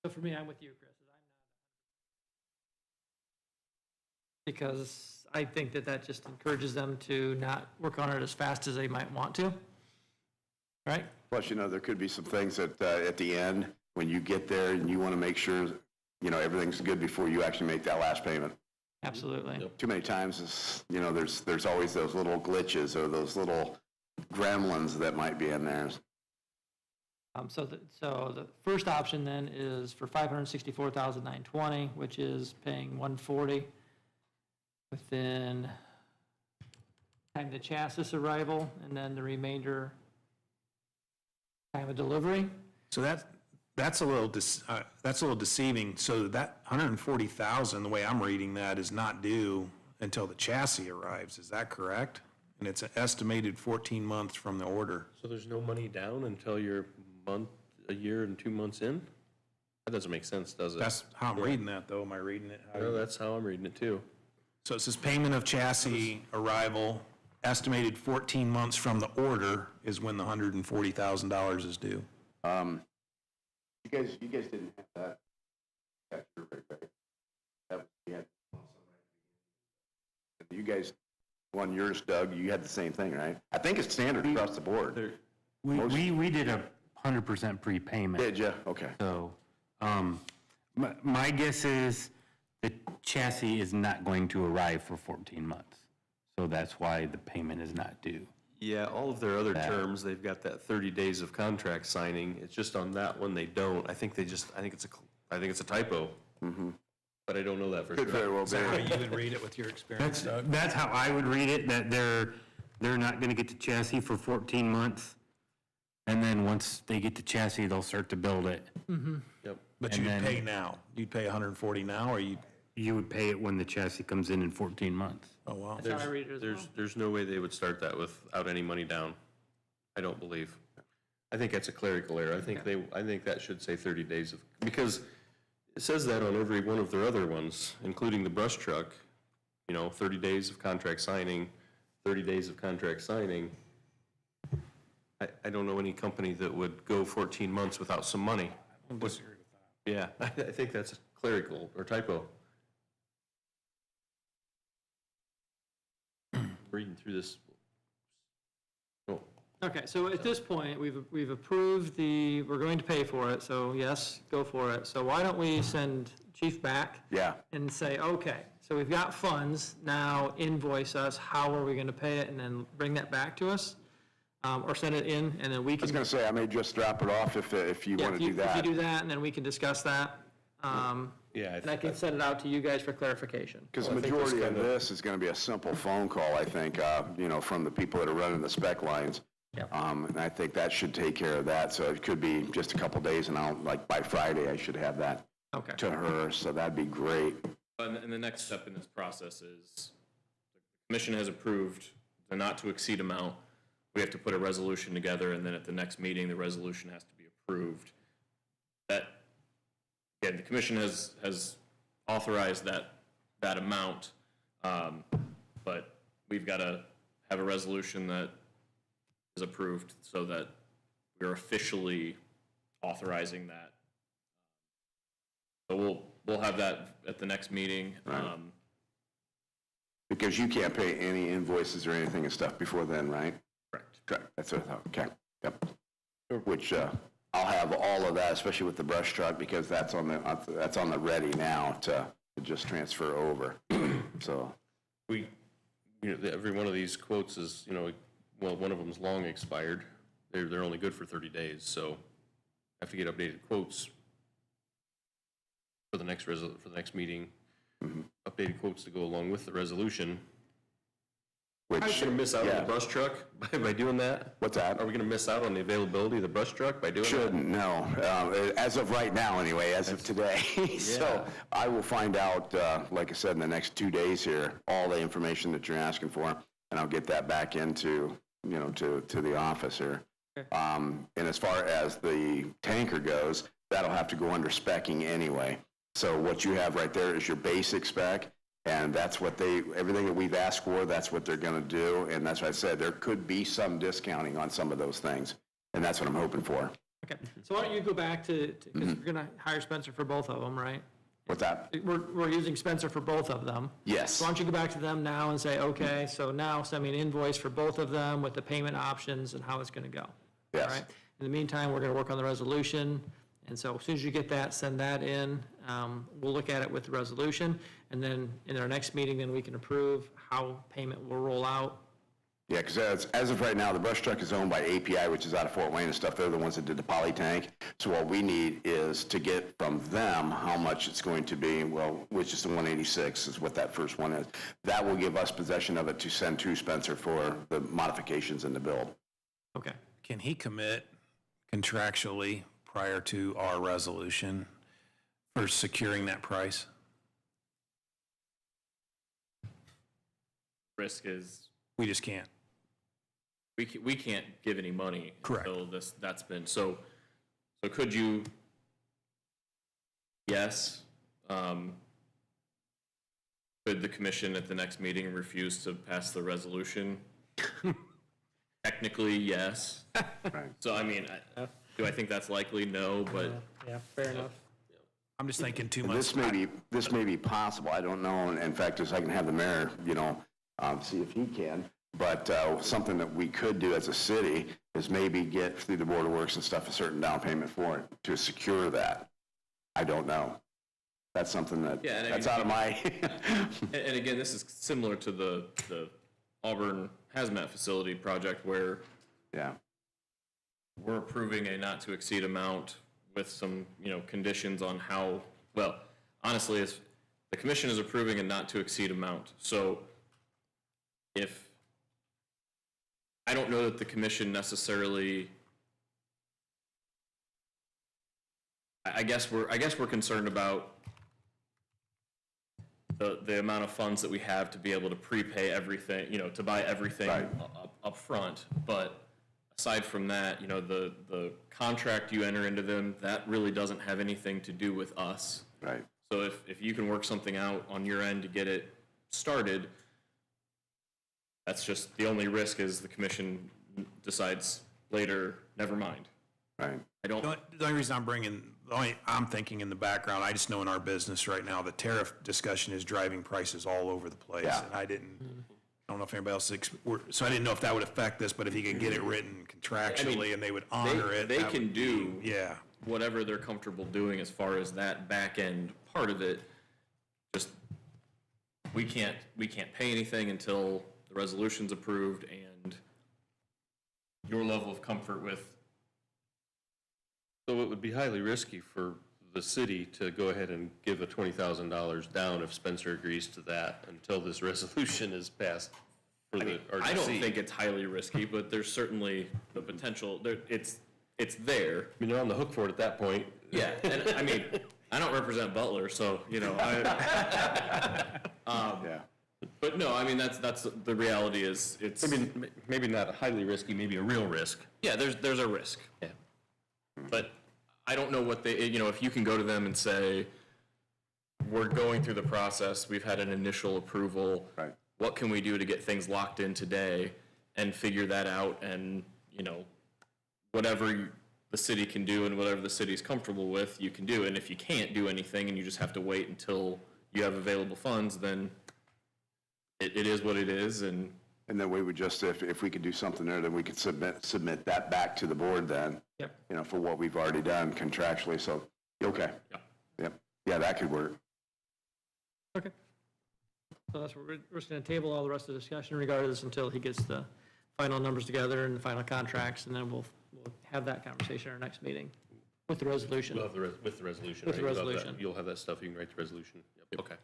So for me, I'm with you, Chris. Because I think that just encourages them to not work on it as fast as they might want to, right? Plus, there could be some things that at the end, when you get there and you want to make sure, everything's good before you actually make that last payment. Absolutely. Too many times, there's always those little glitches or those little gremlins that might be in there. So the first option then is for $564,920, which is paying $140 within time the chassis arrival, and then the remainder time of delivery. So that's a little deceiving. So that $140,000, the way I'm reading that, is not due until the chassis arrives. Is that correct? And it's an estimated 14 months from the order. So there's no money down until you're a year and 2 months in? That doesn't make sense, does it? That's how I'm reading that, though. Am I reading it? No, that's how I'm reading it too. So it says payment of chassis arrival, estimated 14 months from the order is when the $140,000 is due. You guys didn't have that. That was, you guys, on yours, Doug, you had the same thing, right? I think it's standard across the board. We did 100% prepayment. Did you? Okay. So, my guess is the chassis is not going to arrive for 14 months. So that's why the payment is not due. Yeah, all of their other terms, they've got that 30 days of contract signing. It's just on that one they don't. I think it's a typo. But I don't know that for sure. Could very well be. How you would read it with your experience, Doug? That's how I would read it, that they're not going to get the chassis for 14 months. And then once they get the chassis, they'll start to build it. Yep. But And you'd then- pay now. You'd pay $140 now, or You would pay it when the chassis comes in 14 months. oh, wow. That's how I read it as well. There's no way they would start that without any money down. I don't believe. I think that's a clerical error. I think that should say 30 days of, because it says that on every one of their other ones, including the brush truck, 30 days of contract signing, 30 days of contract signing. I don't know any company that would go 14 months without some money. I disagree with that. Yeah, I think that's clerical or typo. Reading through this. Oh, Okay, so at this point, we've approved we're going to pay for it, so yes, go for it. So why don't we send Chief back? Yeah. And say, okay, so we've got funds, now invoice us, how are we going to pay it, and then bring that back to us? Or send it in, and then we I was can. going to say, I may just drop it off if you Yeah, want to do If that. you do that, and then we can discuss that. Yeah, And I can send it out to you guys for clarification. Because the majority of this is going to be a simple phone call, I think, from the people that are running the spec lines. Yep. And I think that should take care of that. So it could be just a couple days, and by Friday, I should have that Okay. to her. So that'd be great. And the next step in this process is the commission has approved the not to exceed amount. We have to put a resolution together, and then at the next meeting, the resolution has to be approved. Again, the commission has authorized that amount, but we've got to have a resolution that is approved so that we're officially authorizing that. So we'll have that at the next meeting. Because you can't pay any invoices or anything and stuff before then, right? Correct. Correct. That's it. Okay. Yep. Which I'll have all of that, especially with the brush truck, because that's on the ready now to just transfer over. So every one of these quotes is, one of them's long expired. They're only good for 30 days, so I have to get updated quotes for the next meeting. Updated quotes to go along with the resolution. which. Are we going to miss out on yeah. the brush truck by doing that? What's that? Are we going to miss out on the availability of the brush truck by doing that? Shouldn't, no. As of right now, anyway, as of today. So I will find out, like I said, in the next 2 days here, all the information that you're asking for, and I'll get that back into, to the office here. And as far as the tanker goes, that'll have to go under specking anyway. So what you have right there is your basic spec, and that's what everything that we've asked for, that's what they're going to do. And that's what I said, there could be some discounting on some of those things, and that's what I'm hoping for. Okay, so why don't you go back to, because we're going to hire Spencer for both of them, right? What's that? We're using Spencer for both of them. Yes. So why don't you go back to them now and say, okay, so now send me an invoice for both of them with the payment options and how it's going to go. Yes. All right? In the meantime, we're going to work on the resolution, and so as soon as you get that, send that in. We'll look at it with the resolution, and then in our next meeting, then we can approve how payment will roll out. Yeah, because as of right now, the brush truck is owned by API, which is out of Fort Wayne and stuff. They're the ones that did the poly tank. So what we need is to get from them how much it's going to be, well, which is the 186 is what that first one is. That will give us possession of it to send to Spencer for the modifications in the build. Okay. Can he commit contractually prior to our resolution for securing that price? Risk is, We just can't. we can't give any money. Correct. Until that's been, so could you, yes, could the commission at the next meeting refuse to pass the resolution? Technically, yes. So, I mean, do I think that's likely? No, but Yeah, fair enough. I'm just thinking too much. This may be possible. I don't know. And in fact, as I can have the mayor, see if he can. But something that we could do as a city is maybe get through the Board of Works and stuff a certain down payment for it to secure that. I don't know. That's something that, Yeah, and I that's mean, out of my. and again, this is similar to the Auburn hazmat facility project where Yeah. we're approving a not to exceed amount with some, conditions on how, well, honestly, it's, the commission is approving a not to exceed amount. So if, I don't know that the commission necessarily, I guess we're concerned about the amount of funds that we have to be able to prepay everything, to buy everything Right. up front. But aside from that, the contract you enter into them, that really doesn't have anything to do with us. Right. So if you can work something out on your end to get it started, that's just, the only risk is the commission decides later, never mind. Right. I don't, The only reason I'm thinking in the background, I just know in our business right now, the tariff discussion is driving prices all over the place. Yeah. And I don't know if anybody else, so I didn't know if that would affect this, but if you could get it written contractually and they would honor it. they that can would be- do Yeah. whatever they're comfortable doing as far as that back end part of it. Just, we can't pay anything until the resolution's approved and your level of comfort with. So it would be highly risky for the city to go ahead and give a $20,000 down if Spencer agrees to that until this resolution is passed for the RDC. I don't think it's highly risky, but there's certainly the potential, it's there. I mean, they're on the hook for it at that point. Yeah, and I mean, I don't represent Butler, so, Yeah. but no, I mean, that's, the reality is, it's. I mean, maybe not highly risky, maybe a real risk. Yeah, there's a risk. Yeah. But I don't know what they, if you can go to them and say, we're going through the process, we've had an initial approval. Right. What can we do to get things locked in today and figure that out and, whatever the city can do and whatever the city's comfortable with, you can do. And if you can't do anything and you just have to wait until you have available funds, then it is what it is. And then we would just, if we could do something there, then we could submit that back to the board then. Yep. For what we've already done contractually, so, okay. Yeah. Yep. Yeah, that could work. Okay. So that's what we're just going to table all the rest of the discussion regardless until he gets the final numbers together and the final contracts, and then we'll have that conversation at our next meeting with the resolution. We'll have with the resolution, With the right? You'll have that- resolution. You'll have that stuff, you can write the resolution. Yep. Okay.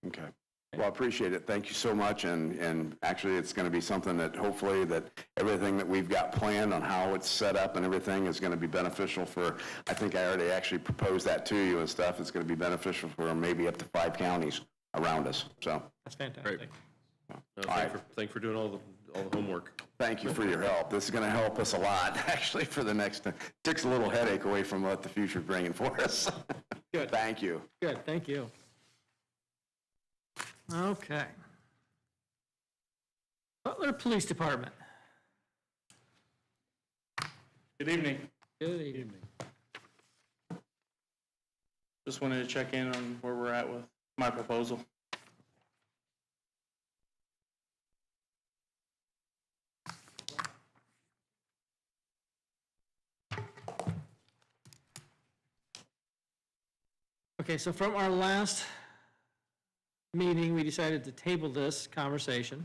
Okay. Well, I appreciate it. Thank you so much. And actually, it's going to be something that hopefully that everything that we've got planned on how it's set up and everything is going to be beneficial for, I think I already actually proposed that to you and stuff. It's going to be beneficial for maybe up to 5 counties around us. So, That's fantastic. No, thank you for doing all the homework. thank you for your help. This is going to help us a lot, actually, for the next, takes a little headache away from what the future's bringing for us. Good. Thank you. Good, thank you. Okay. Butler Police Department. Good evening. Good evening. Just wanted to check in on where we're at with my proposal. Okay, so from our last meeting, we decided to table this conversation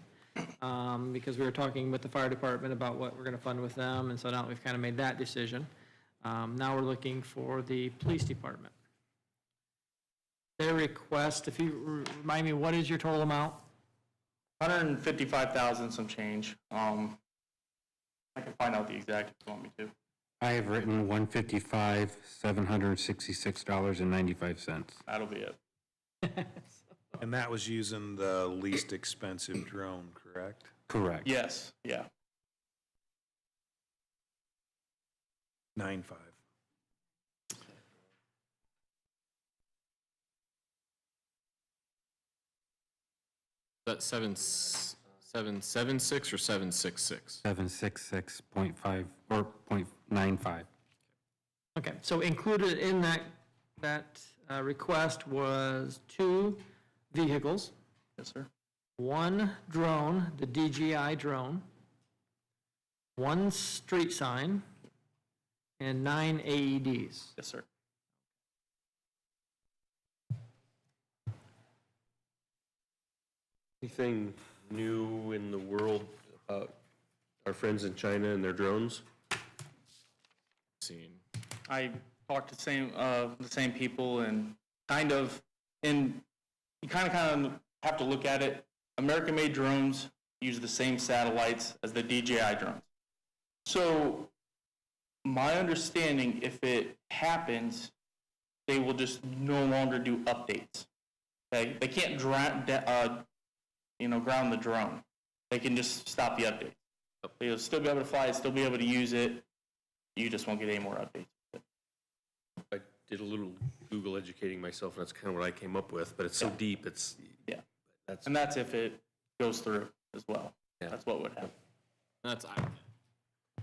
because we were talking with the fire department about what we're going to fund with them, and so now we've kind of made that decision. Now we're looking for the police department. Their request, if you remind me, what is your total amount? 155,000 some change. I can find out the exact if you want me to. I have written $155,766.95. That'll be it. And that was using the least expensive drone, correct? Correct. Yes, yeah. 9.5. Is that 776 or 766? 766.5 or .95. Okay, so included in that request was 2 vehicles, Yes, sir. 1 drone, the DJI drone, 1 street sign, and 9 AEDs. Yes, sir. Anything new in the world about our friends in China and their drones? Seen. I talked to the same people and you kind of have to look at it. American-made drones use the same satellites as the DJI drones. So my understanding, if it happens, they will just no longer do updates. Okay? They can't ground the drone. They can just stop the update. You'll still be able to fly it, still be able to use it. You just won't get any more updates. I did a little Google educating myself, and that's kind of what I came up with, but it's so deep, Yeah. that's, And that's if it goes through as well. Yeah. That's what would happen. That's,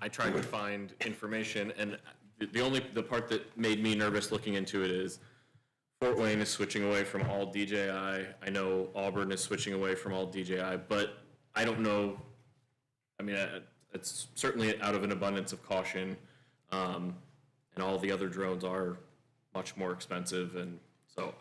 I tried to find information, and the part that made me nervous looking into it is Fort Wayne is switching away from all DJI. I know Auburn is switching away from all DJI, but I don't know. I mean, it's certainly out of an abundance of caution, and all the other drones are much more expensive, and so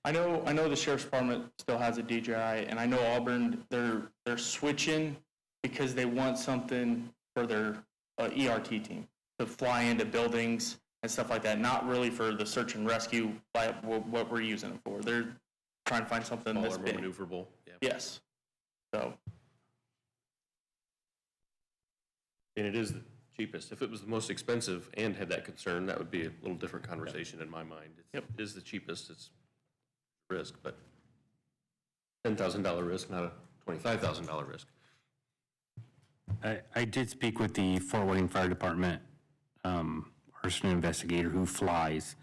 I know the sheriff's department still has a DJI, and I know Auburn, they're switching because they want something for their ERT team to fly into buildings and stuff like that, not really for the search and rescue, like what we're using it for. They're trying to find something smaller, this more big. maneuverable. Yeah. Yes. So, And it is the cheapest. If it was the most expensive and had that concern, that would be a little different conversation in my mind. It is the cheapest, it's risk, but $10,000 risk, not a $25,000 risk. I did speak with the Fort Wayne Fire Department arson investigator who flies,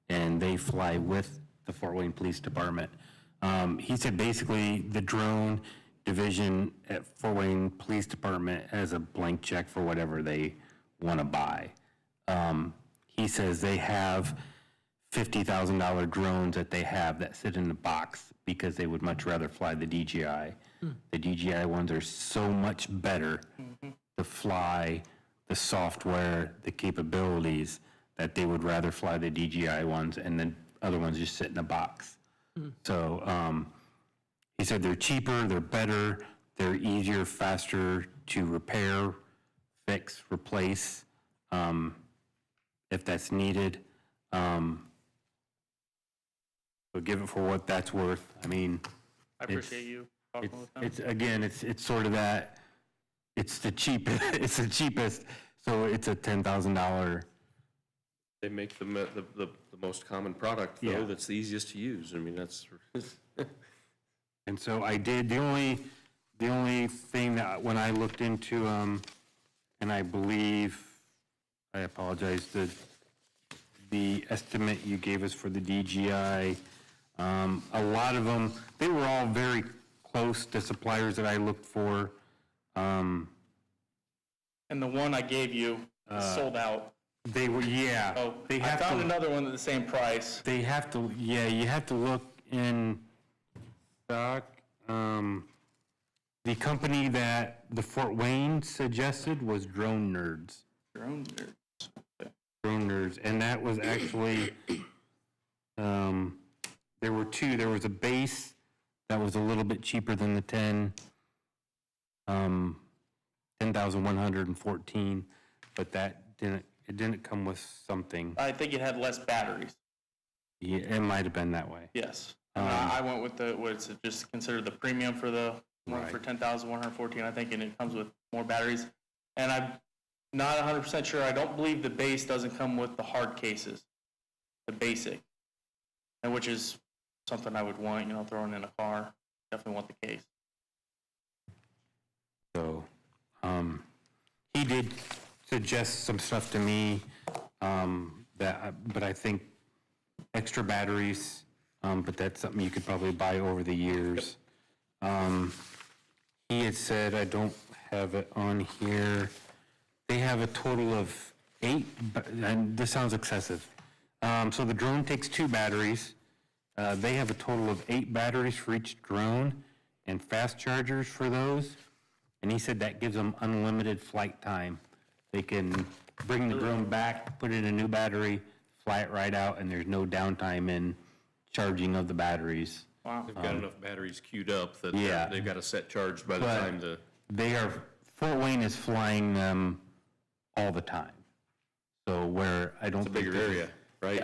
and they fly with the Fort Wayne Police Department. He said basically the drone division at Fort Wayne Police Department has a blank check for whatever they want to buy. He says they have $50,000 drones that they have that sit in the box because they would much rather fly the DJI. The DJI ones are so much better to fly, the software, the capabilities, that they would rather fly the DJI ones and then other ones just sit in a box. So he said they're cheaper, they're better, they're easier, faster to repair, fix, replace, if that's needed. But give it for what that's worth. I mean, I appreciate you talking with them. It's, again, it's sort of that, it's the cheapest, it's the cheapest, so it's a $10,000. They make the most common product, Yeah. though, that's the easiest to use. I mean, that's, And so I did, the only thing that, when I looked into, and I believe, I apologize, the estimate you gave us for the DGI, a lot of them, they were all very close to suppliers that I looked for. And the one I gave you is sold out. They were, yeah. Oh, They I have found to, another one at the same price. they have to, yeah, you have to look in stock. The company that the Fort Wayne suggested was Drone Nerds. Drone Nerds. Drone Nerds, and that was actually, there were two. There was a base that was a little bit cheaper than the 10,114, but that didn't come with something. I think it had less batteries. Yeah, it might have been that way. Yes. And I went with what's just considered the premium for the one for 10,114, I think, and it comes with more batteries. And I'm not 100% sure. I don't believe the base doesn't come with the hard cases, the basic, and which is something I would want, throwing in a car. Definitely want the case. So, he did suggest some stuff to me, but I think extra batteries, but that's something you could probably buy over the years. He had said, I don't have it on here, they have a total of 8, and this sounds excessive. So the drone takes 2 batteries. They have a total of 8 batteries for each drone and fast chargers for those. And he said that gives them unlimited flight time. They can bring the drone back, put in a new battery, fly it right out, and there's no downtime in charging of the batteries. Wow. they've got enough batteries queued up that Yeah. they've got a set charge by the But time the, they are, Fort Wayne is flying them all the time. So where I don't it's a think bigger there's- area, right?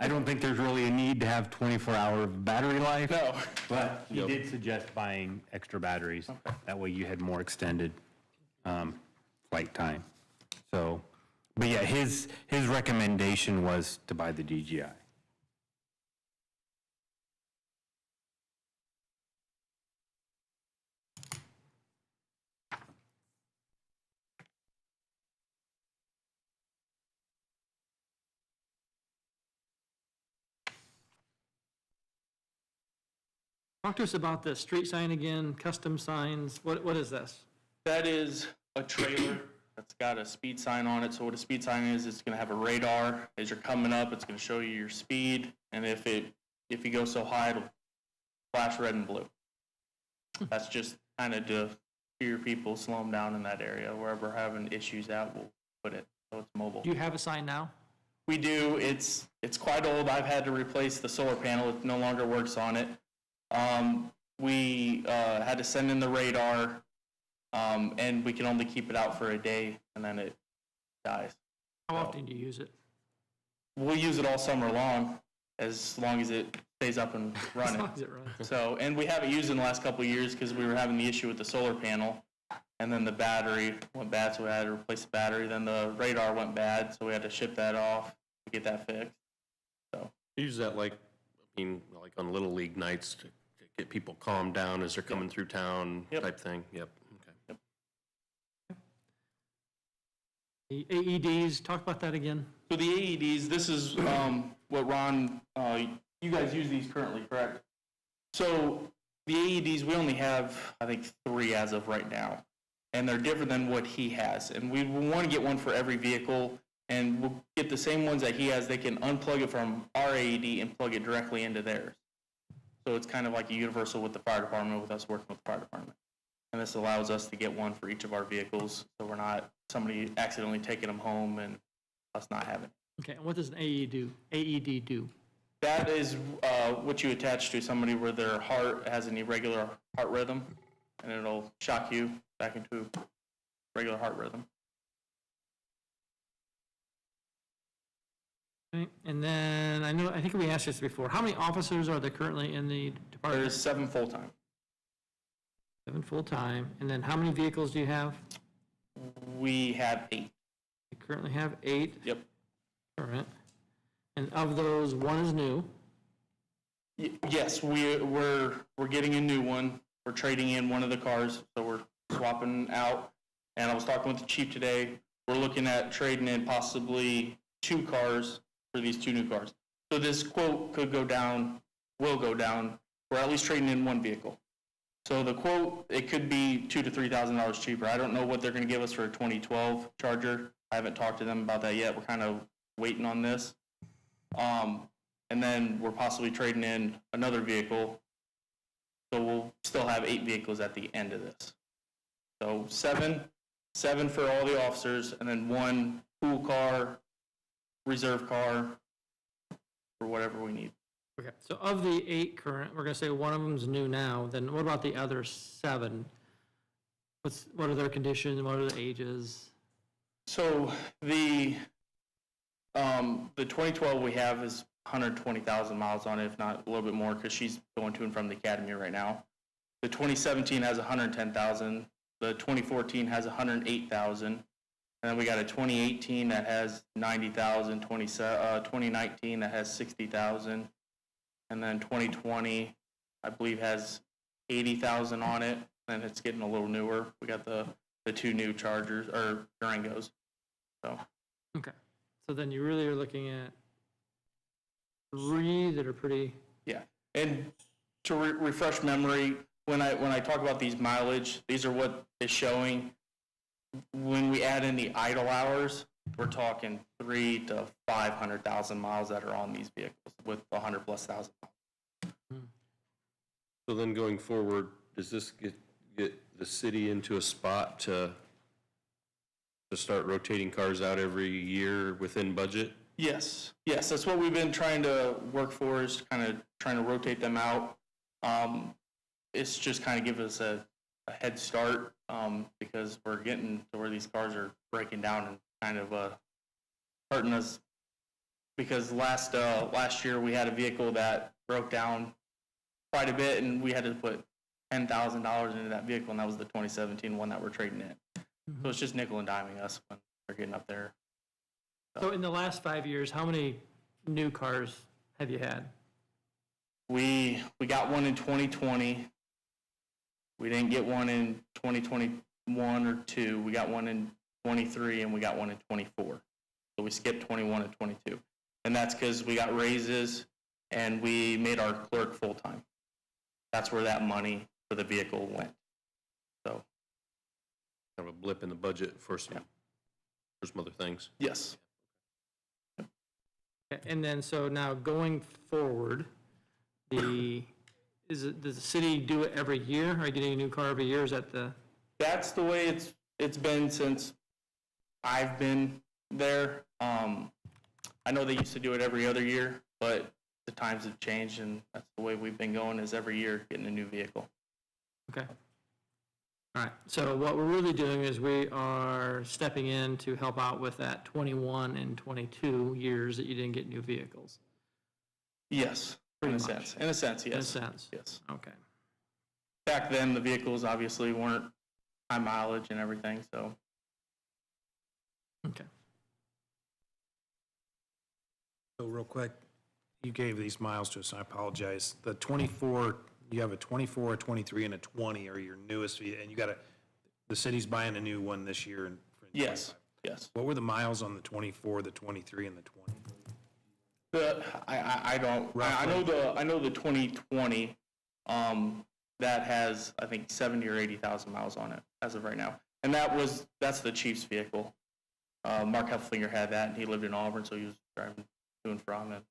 I don't think there's really a need to have 24-hour battery life. No. But he did suggest buying extra batteries. That way you had more extended flight time. So, but yeah, his recommendation was to buy the DGI. Talk to us about the street sign again, custom signs. What is this? That is a trailer that's got a speed sign on it. So what a speed sign is, it's going to have a radar. As you're coming up, it's going to show you your speed. And if you go so high, it'll flash red and blue. That's just kind of to steer people, slow them down in that area. Wherever we're having issues at, we'll put it so it's mobile. Do you have a sign now? We do. It's quite old. I've had to replace the solar panel. It no longer works on it. We had to send in the radar, and we can only keep it out for a day, and then it dies. How often do you use it? We'll use it all summer long as it stays up and As running. long as it runs. So, and we haven't used it in the last couple of years because we were having the issue with the solar panel, and then the battery went bad, so we had to replace the battery. Then the radar went bad, so we had to ship that off to get that fixed. So, use that like on Little League nights to get people calmed down as they're coming through town type thing. Yep, okay. The AEDs, talk about that again. So the AEDs, this is what Ron, you guys use these currently, correct? So the AEDs, we only have, I think, 3 as of right now. And they're different than what he has. And we want to get one for every vehicle. And we'll get the same ones that he has. They can unplug it from our AED and plug it directly into theirs. So it's kind of like a universal with the fire department, with us working with the fire department. And this allows us to get one for each of our vehicles, so we're not somebody accidentally taking them home and us not having it. Okay, and what does an AED do? That is what you attach to somebody where their heart has an irregular heart rhythm, and it'll shock you back into regular heart rhythm. Okay, and then I think we asked this before. How many officers are there currently in the department? There's 7 full-time. 7 full-time, and then how many vehicles do you have? We have 8. You currently have 8 Yep. current, and of those, 1 is new. Yes, we're getting a new one. We're trading in one of the cars, so we're swapping out. And I was talking with the chief today. We're looking at trading in possibly 2 cars for these 2 new cars. So this quote could go down, will go down. We're at least trading in 1 vehicle. So the quote, it could be $2,000 to $3,000 cheaper. I don't know what they're going to give us for a 2012 Charger. I haven't talked to them about that yet. We're kind of waiting on this. And then we're possibly trading in another vehicle. So we'll still have 8 vehicles at the end of this. So seven for all the officers, and then 1 pool car, reserve car, for whatever we need. Okay, so of the 8 current, we're gonna say one of them's new now, then what about the other 7? What are their conditions, what are the ages? So the 2012 we have is 120,000 miles on it, if not a little bit more, because she's going to and from the academy right now. The 2017 has 110,000. The 2014 has 108,000. And then we got a 2018 that has 90,000, 2019 that has 60,000. And then 2020, I believe, has 80,000 on it, and it's getting a little newer. We got the 2 new Chargers, or Durangos, so. Okay, so then you really are looking at 3 that are pretty, Yeah, and to refresh memory, when I talk about these mileage, these are what is showing. When we add in the idle hours, we're talking 300,000 to 500,000 miles that are on these vehicles with 100+ thousand. So then going forward, does this get the city into a spot to start rotating cars out every year within budget? Yes, that's what we've been trying to work for, is kind of trying to rotate them out. It's just kind of give us a head start, because we're getting to where these cars are breaking down and kind of hurting us. Because last year we had a vehicle that broke down quite a bit, and we had to put $10,000 into that vehicle, and that was the 2017 one that we're trading in. So it's just nickel and diming us when we're getting up there. so in the last 5 years, how many new cars have you had? We got one in 2020. We didn't get one in 2021 or 2. We got one in 23, and we got one in 24. So we skipped 21 and 22. And that's because we got raises, and we made our clerk full-time. That's where that money for the vehicle went. So, Kind of a blip in the budget for some other things. yes. And then, so now going forward, does the city do it every year? Are you getting a new car every year? Is that the? That's the way it's been since I've been there. I know they used to do it every other year, but the times have changed, and that's the way we've been going, is every year getting a new vehicle. Okay. All right, so what we're really doing is we are stepping in to help out with that 21 and 22 years that you didn't get new vehicles. Yes, in a sense. In a sense, yes. In a sense? Yes. Okay. Back then, the vehicles obviously weren't high mileage and everything, so. Okay. So real quick, you gave these miles to us, and I apologize. The 24, you have a 24, a 23, and a 20 are your newest, and the city's buying a new one this year. Yes, yes. What were the miles on the 24, the 23, and the 20? I know the 2020, that has, I think, 70 or 80,000 miles on it as of right now. And that's the chief's vehicle. Mark Hefflinger had that, and he lived in Auburn, so he was driving to and from it.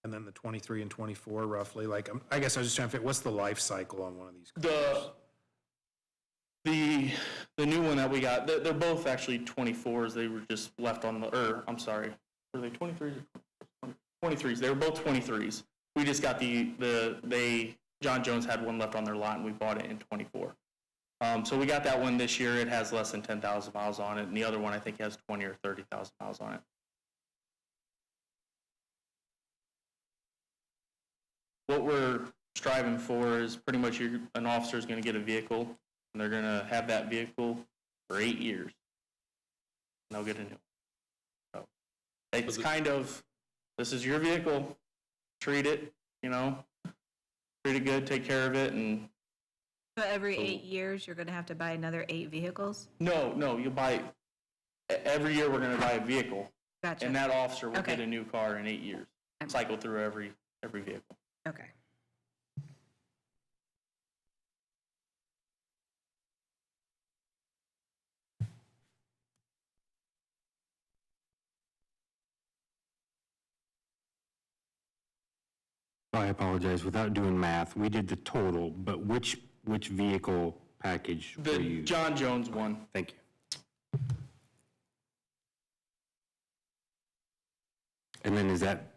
And then the 23 and 24 roughly, like, I guess I was just trying to figure, what's the life cycle on one of these cars? The new one that we got, they're both actually 24s. They were just left on I'm sorry, were they 23s? 23s. They were both 23s. We just got John Jones had one left on their lot, and we bought it in 24. So we got that one this year. It has less than 10,000 miles on it, and the other one I think has 20 or 30,000 miles on it. what we're striving for is pretty much an officer is going to get a vehicle, and they're going to have that vehicle for 8 years. And they'll get a new one. So it's kind of, this is your vehicle, treat it, treat it good, take care of it, and So every 8 years, you're going to have to buy another 8 vehicles? no, you'll buy, every year we're going to buy a vehicle, Gotcha. and that officer will Okay. get a new car in 8 years. Cycle through every vehicle. Okay. I apologize, without doing math, we did the total, but which vehicle package were The you? John Jones one. Thank you. And then is that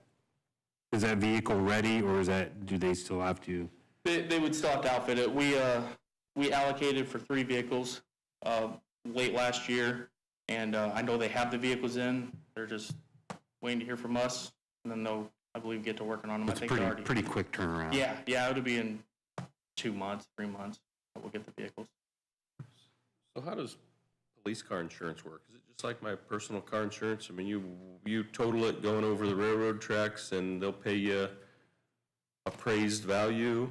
vehicle ready, or do they still have to? They would still have to outfit it. We allocated for 3 vehicles late last year, and I know they have the vehicles in. They're just waiting to hear from us, and then they'll, I believe, get to working on them. I It's think they're already. pretty quick turnaround. Yeah, it'll be in 2 months, 3 months, that we'll get the vehicles. So how does police car insurance work? Is it just like my personal car insurance? I mean, you total it going over the railroad tracks and they'll pay you appraised value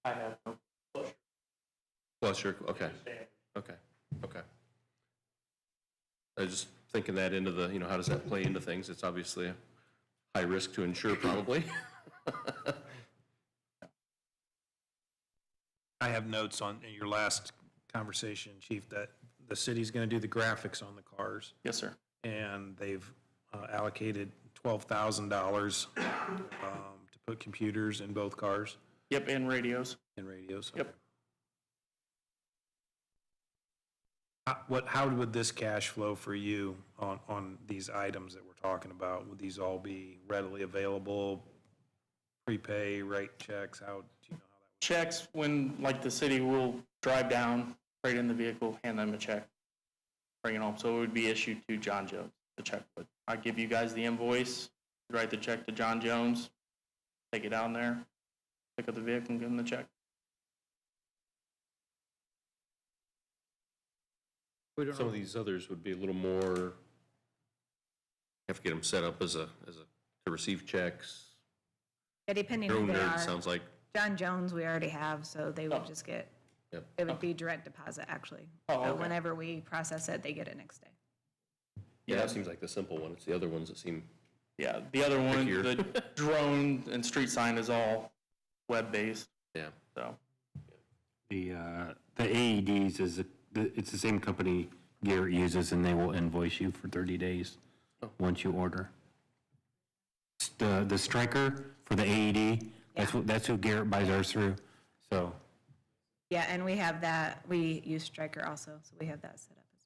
I have no. plus your, okay. I was just thinking that into the, how does that play into things? It's obviously a high risk to insure probably. I have notes on in your last conversation, Chief, that the city's going to do the graphics on the cars, Yes, sir. and they've allocated $12,000 to put computers in both cars Yep, and radios. and radios. Yep. How would this cash flow for you on these items that we're talking about? Would these all be readily available, prepay, write checks? How do you know how that Checks, when, like, the city will drive down, trade in the vehicle, hand them a check, bring it home. So it would be issued to John Jones, the check would. I'd give you guys the invoice, write the check to John Jones, take it down there, pick up the vehicle and give him the check. We don't Some know. of these others would be a little more, have to get them set up to receive checks. Yeah, depending Your who own they nerd, are. sounds like. John Jones, we already have, so they would Oh. just get, Yep. it would be direct deposit, actually. Oh, So okay. whenever we process it, they get it next day. Yeah, that seems like the simple one. It's the other ones that seem, Yeah, the other one, Trickier. the drone and street sign is all web-based, yeah. so. The AEDs it's the same company Garrett uses, and they will invoice you for 30 days once you order. The Striker for the AED, that's who Garrett buys ours through, so. Yeah, and we have that, we use Stryker also, so we have that set up as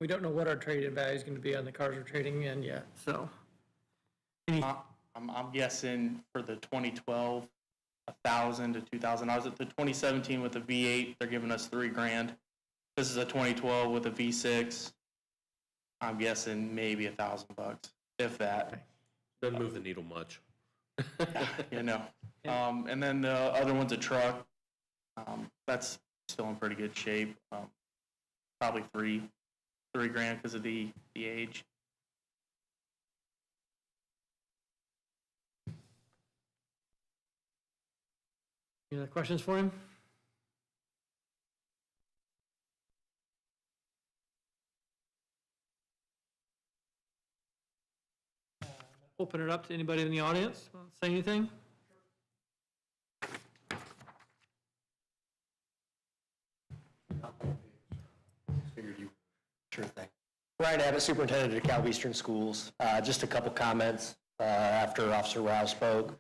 We don't know what our trade-in value is going to be on the cars we're trading in yet, so. I'm guessing for the 2012, 1,000 to 2,000. I was at the 2017 with the V8, they're giving us $3,000. This is a 2012 with a V6. I'm guessing maybe $1,000, if that. Doesn't move the needle much. You know. And then the other one's a truck. That's still in pretty good shape. Probably $3,000 because of the age. Any other questions for him? Open it up to anybody in the audience. Want to say anything? Sure thing. Ryan Abbott, Superintendent of DeKalb Eastern Schools. Just a couple comments after Officer Rao spoke.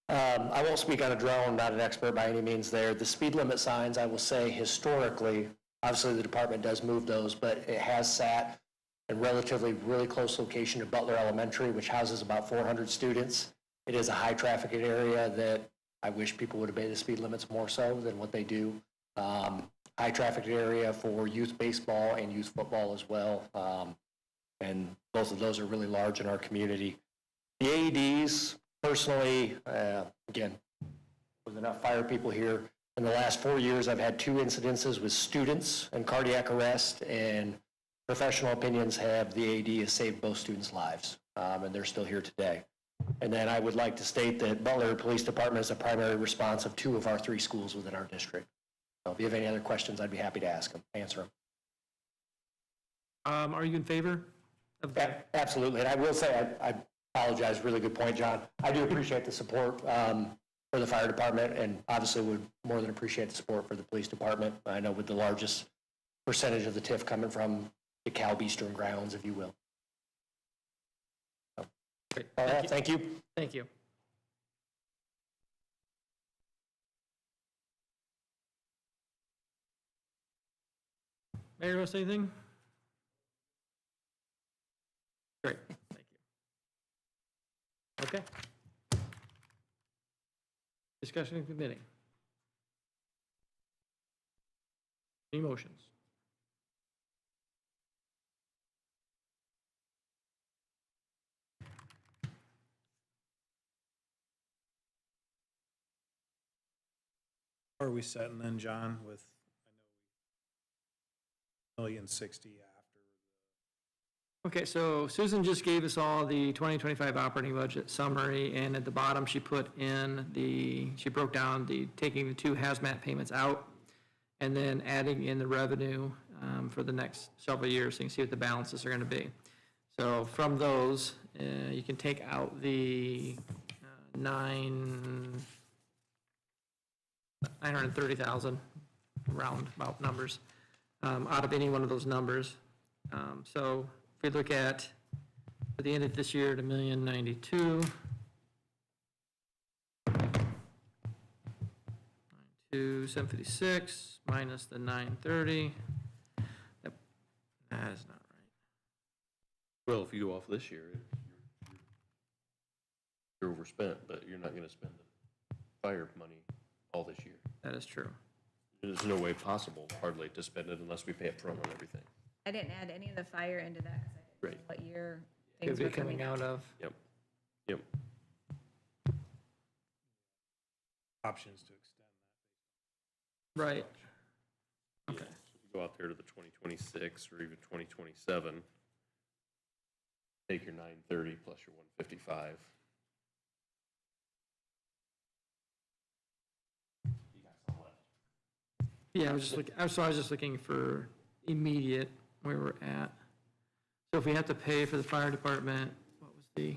I won't speak on a drone, not an expert by any means there. The speed limit signs, I will say historically, obviously the department does move those, but it has sat in relatively really close location to Butler Elementary, which houses about 400 students. It is a high traffic area that I wish people would obey the speed limits more so than what they do. High traffic area for youth baseball and youth football as well. And both of those are really large in our community. The AEDs, personally, again, with enough fire people here, in the last 4 years, I've had 2 incidences with students and cardiac arrest, and professional opinions have the AED has saved both students' lives, and they're still here today. And then I would like to state that Butler Police Department is the primary response of 2 of our 3 schools within our district. So if you have any other questions, I'd be happy to answer them. Are you in favor of that? Absolutely, and I will say, I apologize, really good point, John. I do appreciate the support for the fire department, and obviously would more than appreciate the support for the police department. I know with the largest percentage of the TIF coming from DeKalb Eastern grounds, if you will. Great. All right, thank you. Thank you. Mayor, want to say anything? Great, thank you. Okay. Discussion in committee. Any motions? Are we setting then, John, with, I know we $1.06 after? Okay, so Susan just gave us all the 2025 operating budget summary, and at the bottom, she put in she broke down taking the 2 hazmat payments out, and then adding in the revenue for the next several years, so you can see what the balances are gonna be. So from those, you can take out the 930,000 roundabout numbers out of any one of those numbers. So if we look at the end of this year at $1,092,000, 756 minus the 930. That is not right. Well, if you go off this year, you're overspent, but you're not gonna spend the fire money all this year. That is true. There's no way possible, hardly, to spend it unless we pay up front on everything. I didn't add any of the fire into that, because I didn't know what year Could things be were coming out. of. Yep, yep. Options to extend Right. Okay. So if you go out there to the 2026 or even 2027, take your 930 plus your 155. You got some left. Yeah, I was just looking for immediate where we're at. So if we have to pay for the fire department, what was the?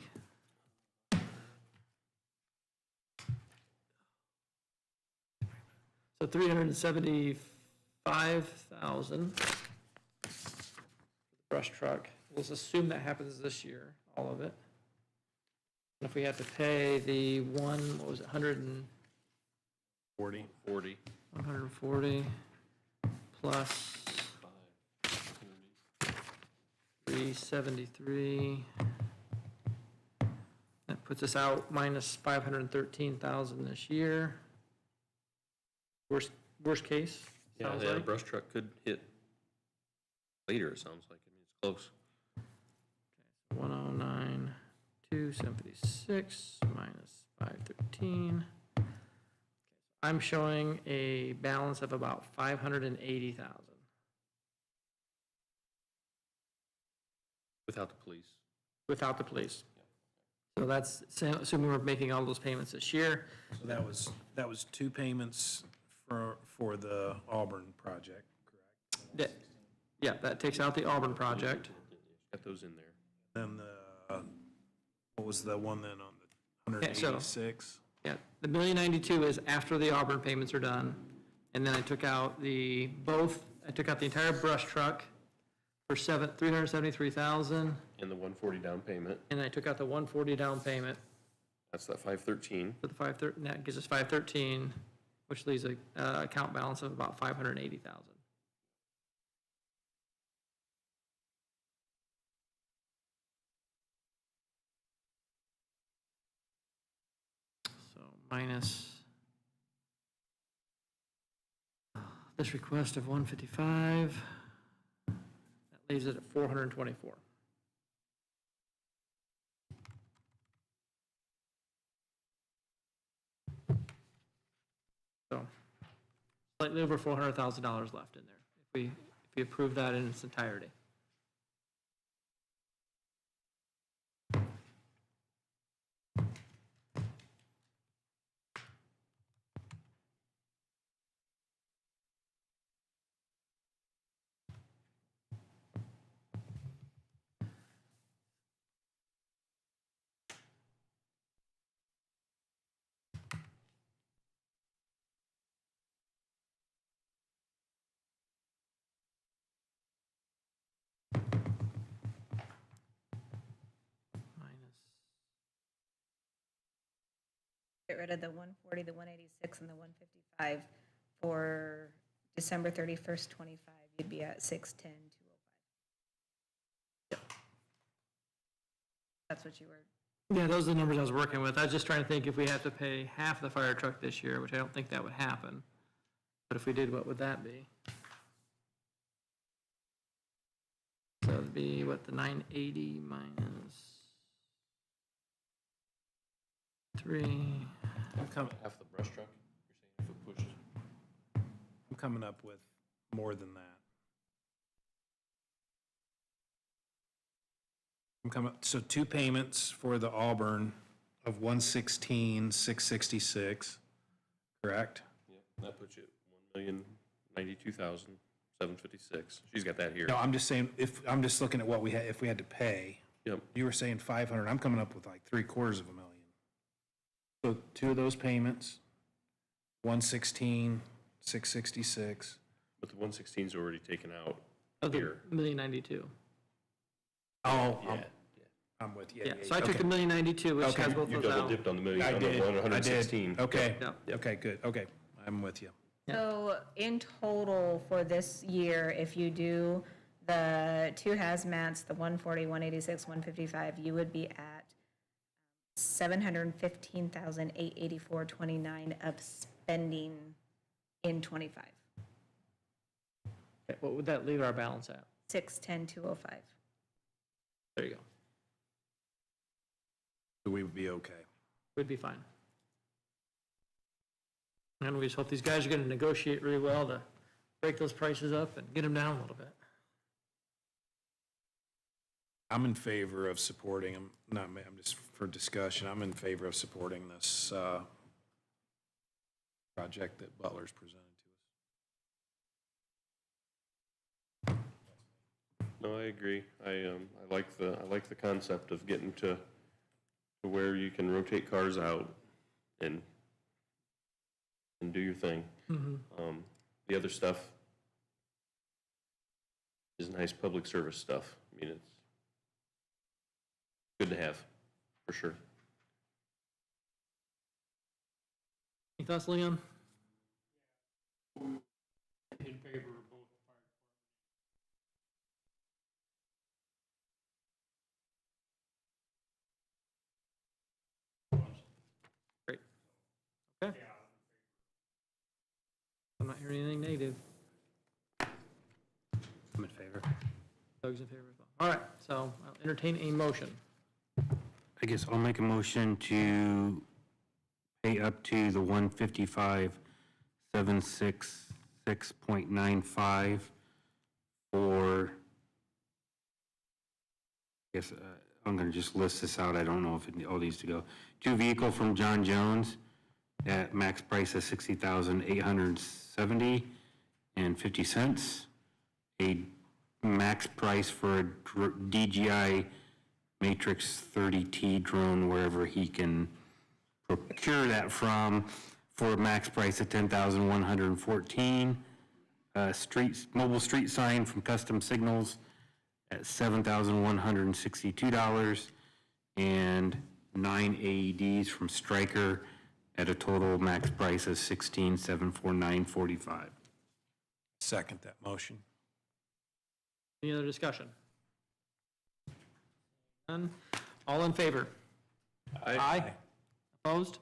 So 375,000 brush truck. Let's assume that happens this year, all of it. And if we have to pay the what was it, 40. 140 plus 373. That puts us out minus 513,000 this year. Worst case, Yeah, sounds the like. brush truck could hit later, it sounds like. I mean, it's close. 109, 276 minus 513. I'm showing a balance of about 580,000 Without the police. without the police. So that's assuming we're making all those payments this year. So that was 2 payments for the Auburn project, correct? Yeah, that takes out the Auburn project. Got those in there. Then what was the one then on the Okay, so- 186? Yeah, the $1,092,000 is after the Auburn payments are done. And then I took out the entire brush truck for 373,000, And the 140 down payment, and I took out the 140 down payment that's that 513. for the 513, that gives us 513, which leaves a account balance of about 580,000. So minus this request of 155, that leaves it at 424. So slightly over $400,000 left in there, if we approve that in its entirety. Get rid of the 140, the 186, and the 155 for December 31st, 25. You'd be at 610, 205. That's what you were. Yeah, those are the numbers I was working with. I was just trying to think if we have to pay half the fire truck this year, which I don't think that would happen. But if we did, what would that be? So it'd be, what, the 980 minus 3. Half the brush truck, you're saying if it pushes? I'm coming up with more than that. So 2 payments for the Auburn of 116,666, correct? Yep, that puts you at 1,092,756. She's got that here. No, I'm just saying, I'm just looking at what we had, if we had to pay. Yep. You were saying 500, I'm coming up with like $750,000. So 2 of those payments, 116,666. But the 116's already taken out Of the here. $1,092,000. Oh, Yeah. I'm with you. Yeah, so I took the $1,092,000, which Okay. has both You those double out. dipped on the million, I on the did, 116. Okay, Yep. okay, good, okay, I'm with you. So in total for this year, if you do the 2 hazmats, the 140, 186, 155, you would be at $715,884.29 of spending in 25. Okay, what would that leave our balance at? 610,205. There you go. So we would be okay. We'd be fine. And we just hope these guys are going to negotiate really well to break those prices up and get them down a little bit. I'm in favor of supporting them, I'm just for discussion, I'm in favor of supporting this project that Butler's presented to us. No, I agree. I like the concept of getting to where you can rotate cars out and do your thing. The other stuff is nice public service stuff. I mean, it's good to have, for sure. Any thoughts, Leon? In favor of both fire Great. Okay. I'm not hearing anything negative. I'm in favor. Doug's in favor as well. All right, so I'll entertain a motion. I guess I'll make a motion to pay up to the 155,766.95 for, I guess, I'm going to just list this out. I don't know if it all needs to go. 2 vehicle from John Jones at max price of $60,870.50. A max price for a DJI Matrix 30T drone, wherever he can procure that from, for a max price of $10,114. Mobile street sign from Custom Signals at $7,162, and 9 AEDs from Stryker at a total max price of $16,749.45. Second that motion. Any other discussion? None? All in favor? Aye. Opposed?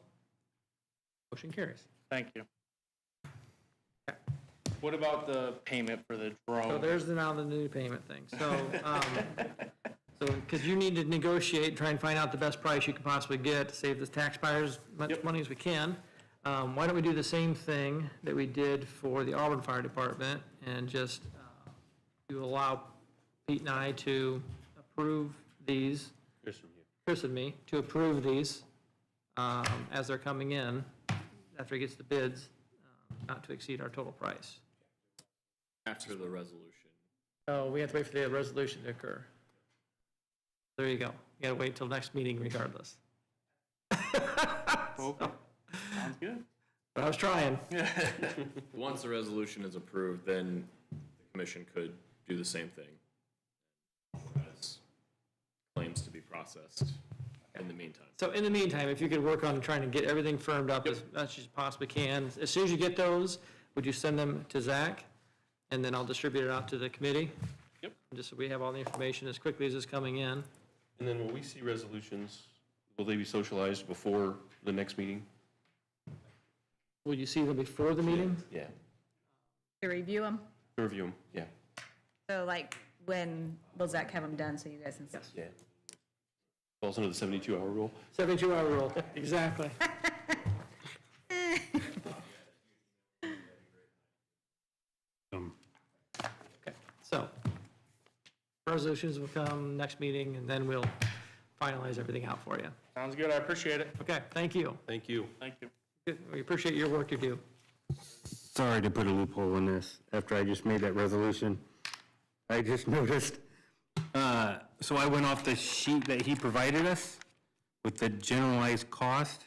Motion carries. Thank you. What about the payment for the So drone? there's now the new payment thing. So, because you need to negotiate, try and find out the best price you can possibly get to save the taxpayers as much money as we can. why don't we do the same thing that we did for the Auburn Fire Department and just you allow Pete and I to approve these, Chris and me, to approve these as they're coming in after he gets the bids, not to exceed our total price. After the resolution. Oh, we have to wait for the resolution to occur. There you go. You got to wait till next meeting regardless. Okay, sounds good. But I was trying. Once the resolution is approved, then the commission could do the same thing. As claims to be processed in the meantime. So in the meantime, if you could work on trying to get everything firmed up as much as you possibly can. As soon as you get those, would you send them to Zach? And then I'll distribute it out to the committee? Yep. Just so we have all the information as quickly as it's coming in. And then will we see resolutions, will they be socialized before the next meeting? Will you see them before the meeting? Yeah. To review them? To review them, yeah. So like, when will Zach have them done so you guys can see? Yeah. Falls under the 72-hour rule. 72-hour rule, exactly. Okay, so resolutions will come next meeting, and then we'll finalize everything out for you. Sounds good, I appreciate it. Okay, thank you. Thank you. Thank you. Good. We appreciate your work you do. Sorry to put a loophole in this after I just made that resolution. I just noticed, so I went off the sheet that he provided us with the generalized cost.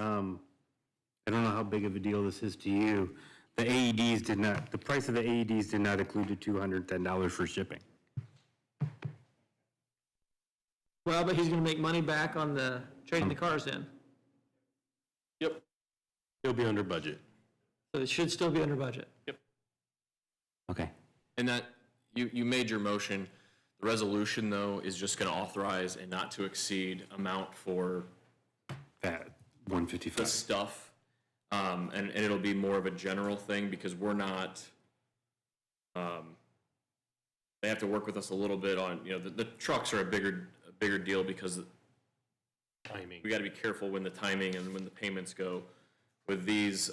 I don't know how big of a deal this is to you. The AEDs did not, the price of the AEDs did not include the $210 for shipping. Well, but he's gonna make money back on the trading the cars in, Yep. It'll be under budget. so it should still be under budget. Yep. Okay. And that, you made your motion. The resolution, though, is just going to authorize a not to exceed amount for That the 155. stuff. And it'll be more of a general thing because we're not, they have to work with us a little bit on, the trucks are a bigger deal because Timing. we got to be careful when the timing and when the payments go. With these,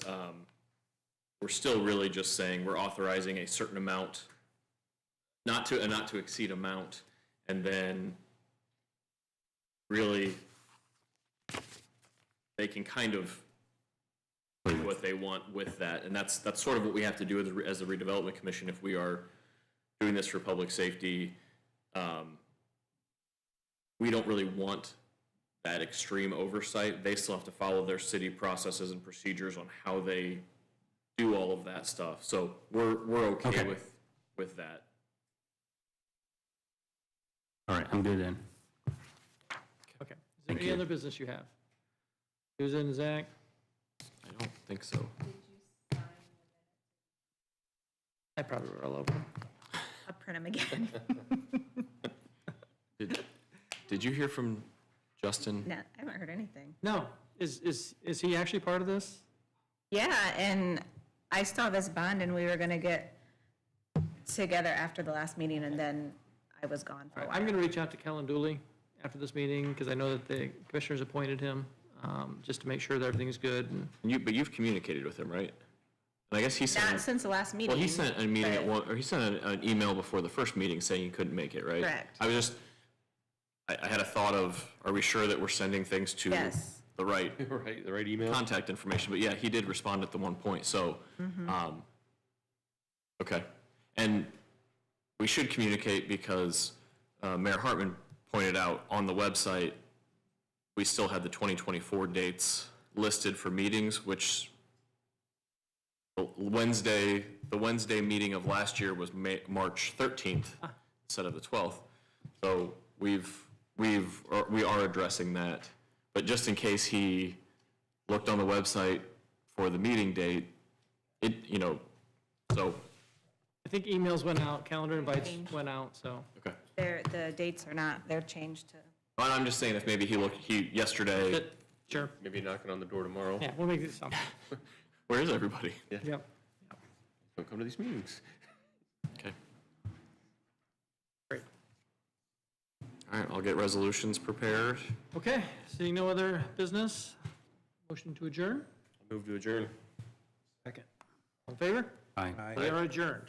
we're still really just saying we're authorizing a certain amount, not to exceed amount, and then really they can kind of do what they want with that, and that's sort of what we have to do as a redevelopment commission if we are doing this for public safety. We don't really want that extreme oversight. They still have to follow their city processes and procedures on how they do all of that stuff. So we're okay with that. All right, I'm good then. Okay. Is there any other business you have? Susan, Zach? I don't think so. I probably wrote all over them. I'll print them again. Did you hear from Justin? No, I haven't heard anything. No, is he actually part of this? Yeah, and I still have his bond, and we were gonna get together after the last meeting, and then I was gone for a while. I'm going to reach out to Kellen Dooley after this meeting, because I know that the commissioners appointed him, just to make sure that everything's good. And But you've communicated with him, right? And I guess he sent. Not since the last meeting. Well, he sent a meeting at but- one, or he sent an email before the first meeting saying he couldn't make it, right? Correct. I was just, I had a thought of, are we sure that we're sending things to Yes. the right Right, the right email? contact information? But yeah, he did respond at the one point, so, okay. And we should communicate because Mayor Hartman pointed out on the website, we still had the 2024 dates listed for meetings, which the Wednesday meeting of last year was March 13th instead of the 12th. So we are addressing that. But just in case he looked on the website for the meeting date, so, I think emails went out, calendar invites went out, so. okay. The dates are not, they're changed to, But I'm just saying if maybe yesterday, Sure. Maybe knocking on the door tomorrow. Yeah, we'll make this something. where is everybody? Yep. Don't come to these meetings. Okay. Great. All right, I'll get resolutions prepared. Okay, seeing no other business, motion to adjourn? I'll Move to adjourn. Second. All in favor? Aye. We are adjourned.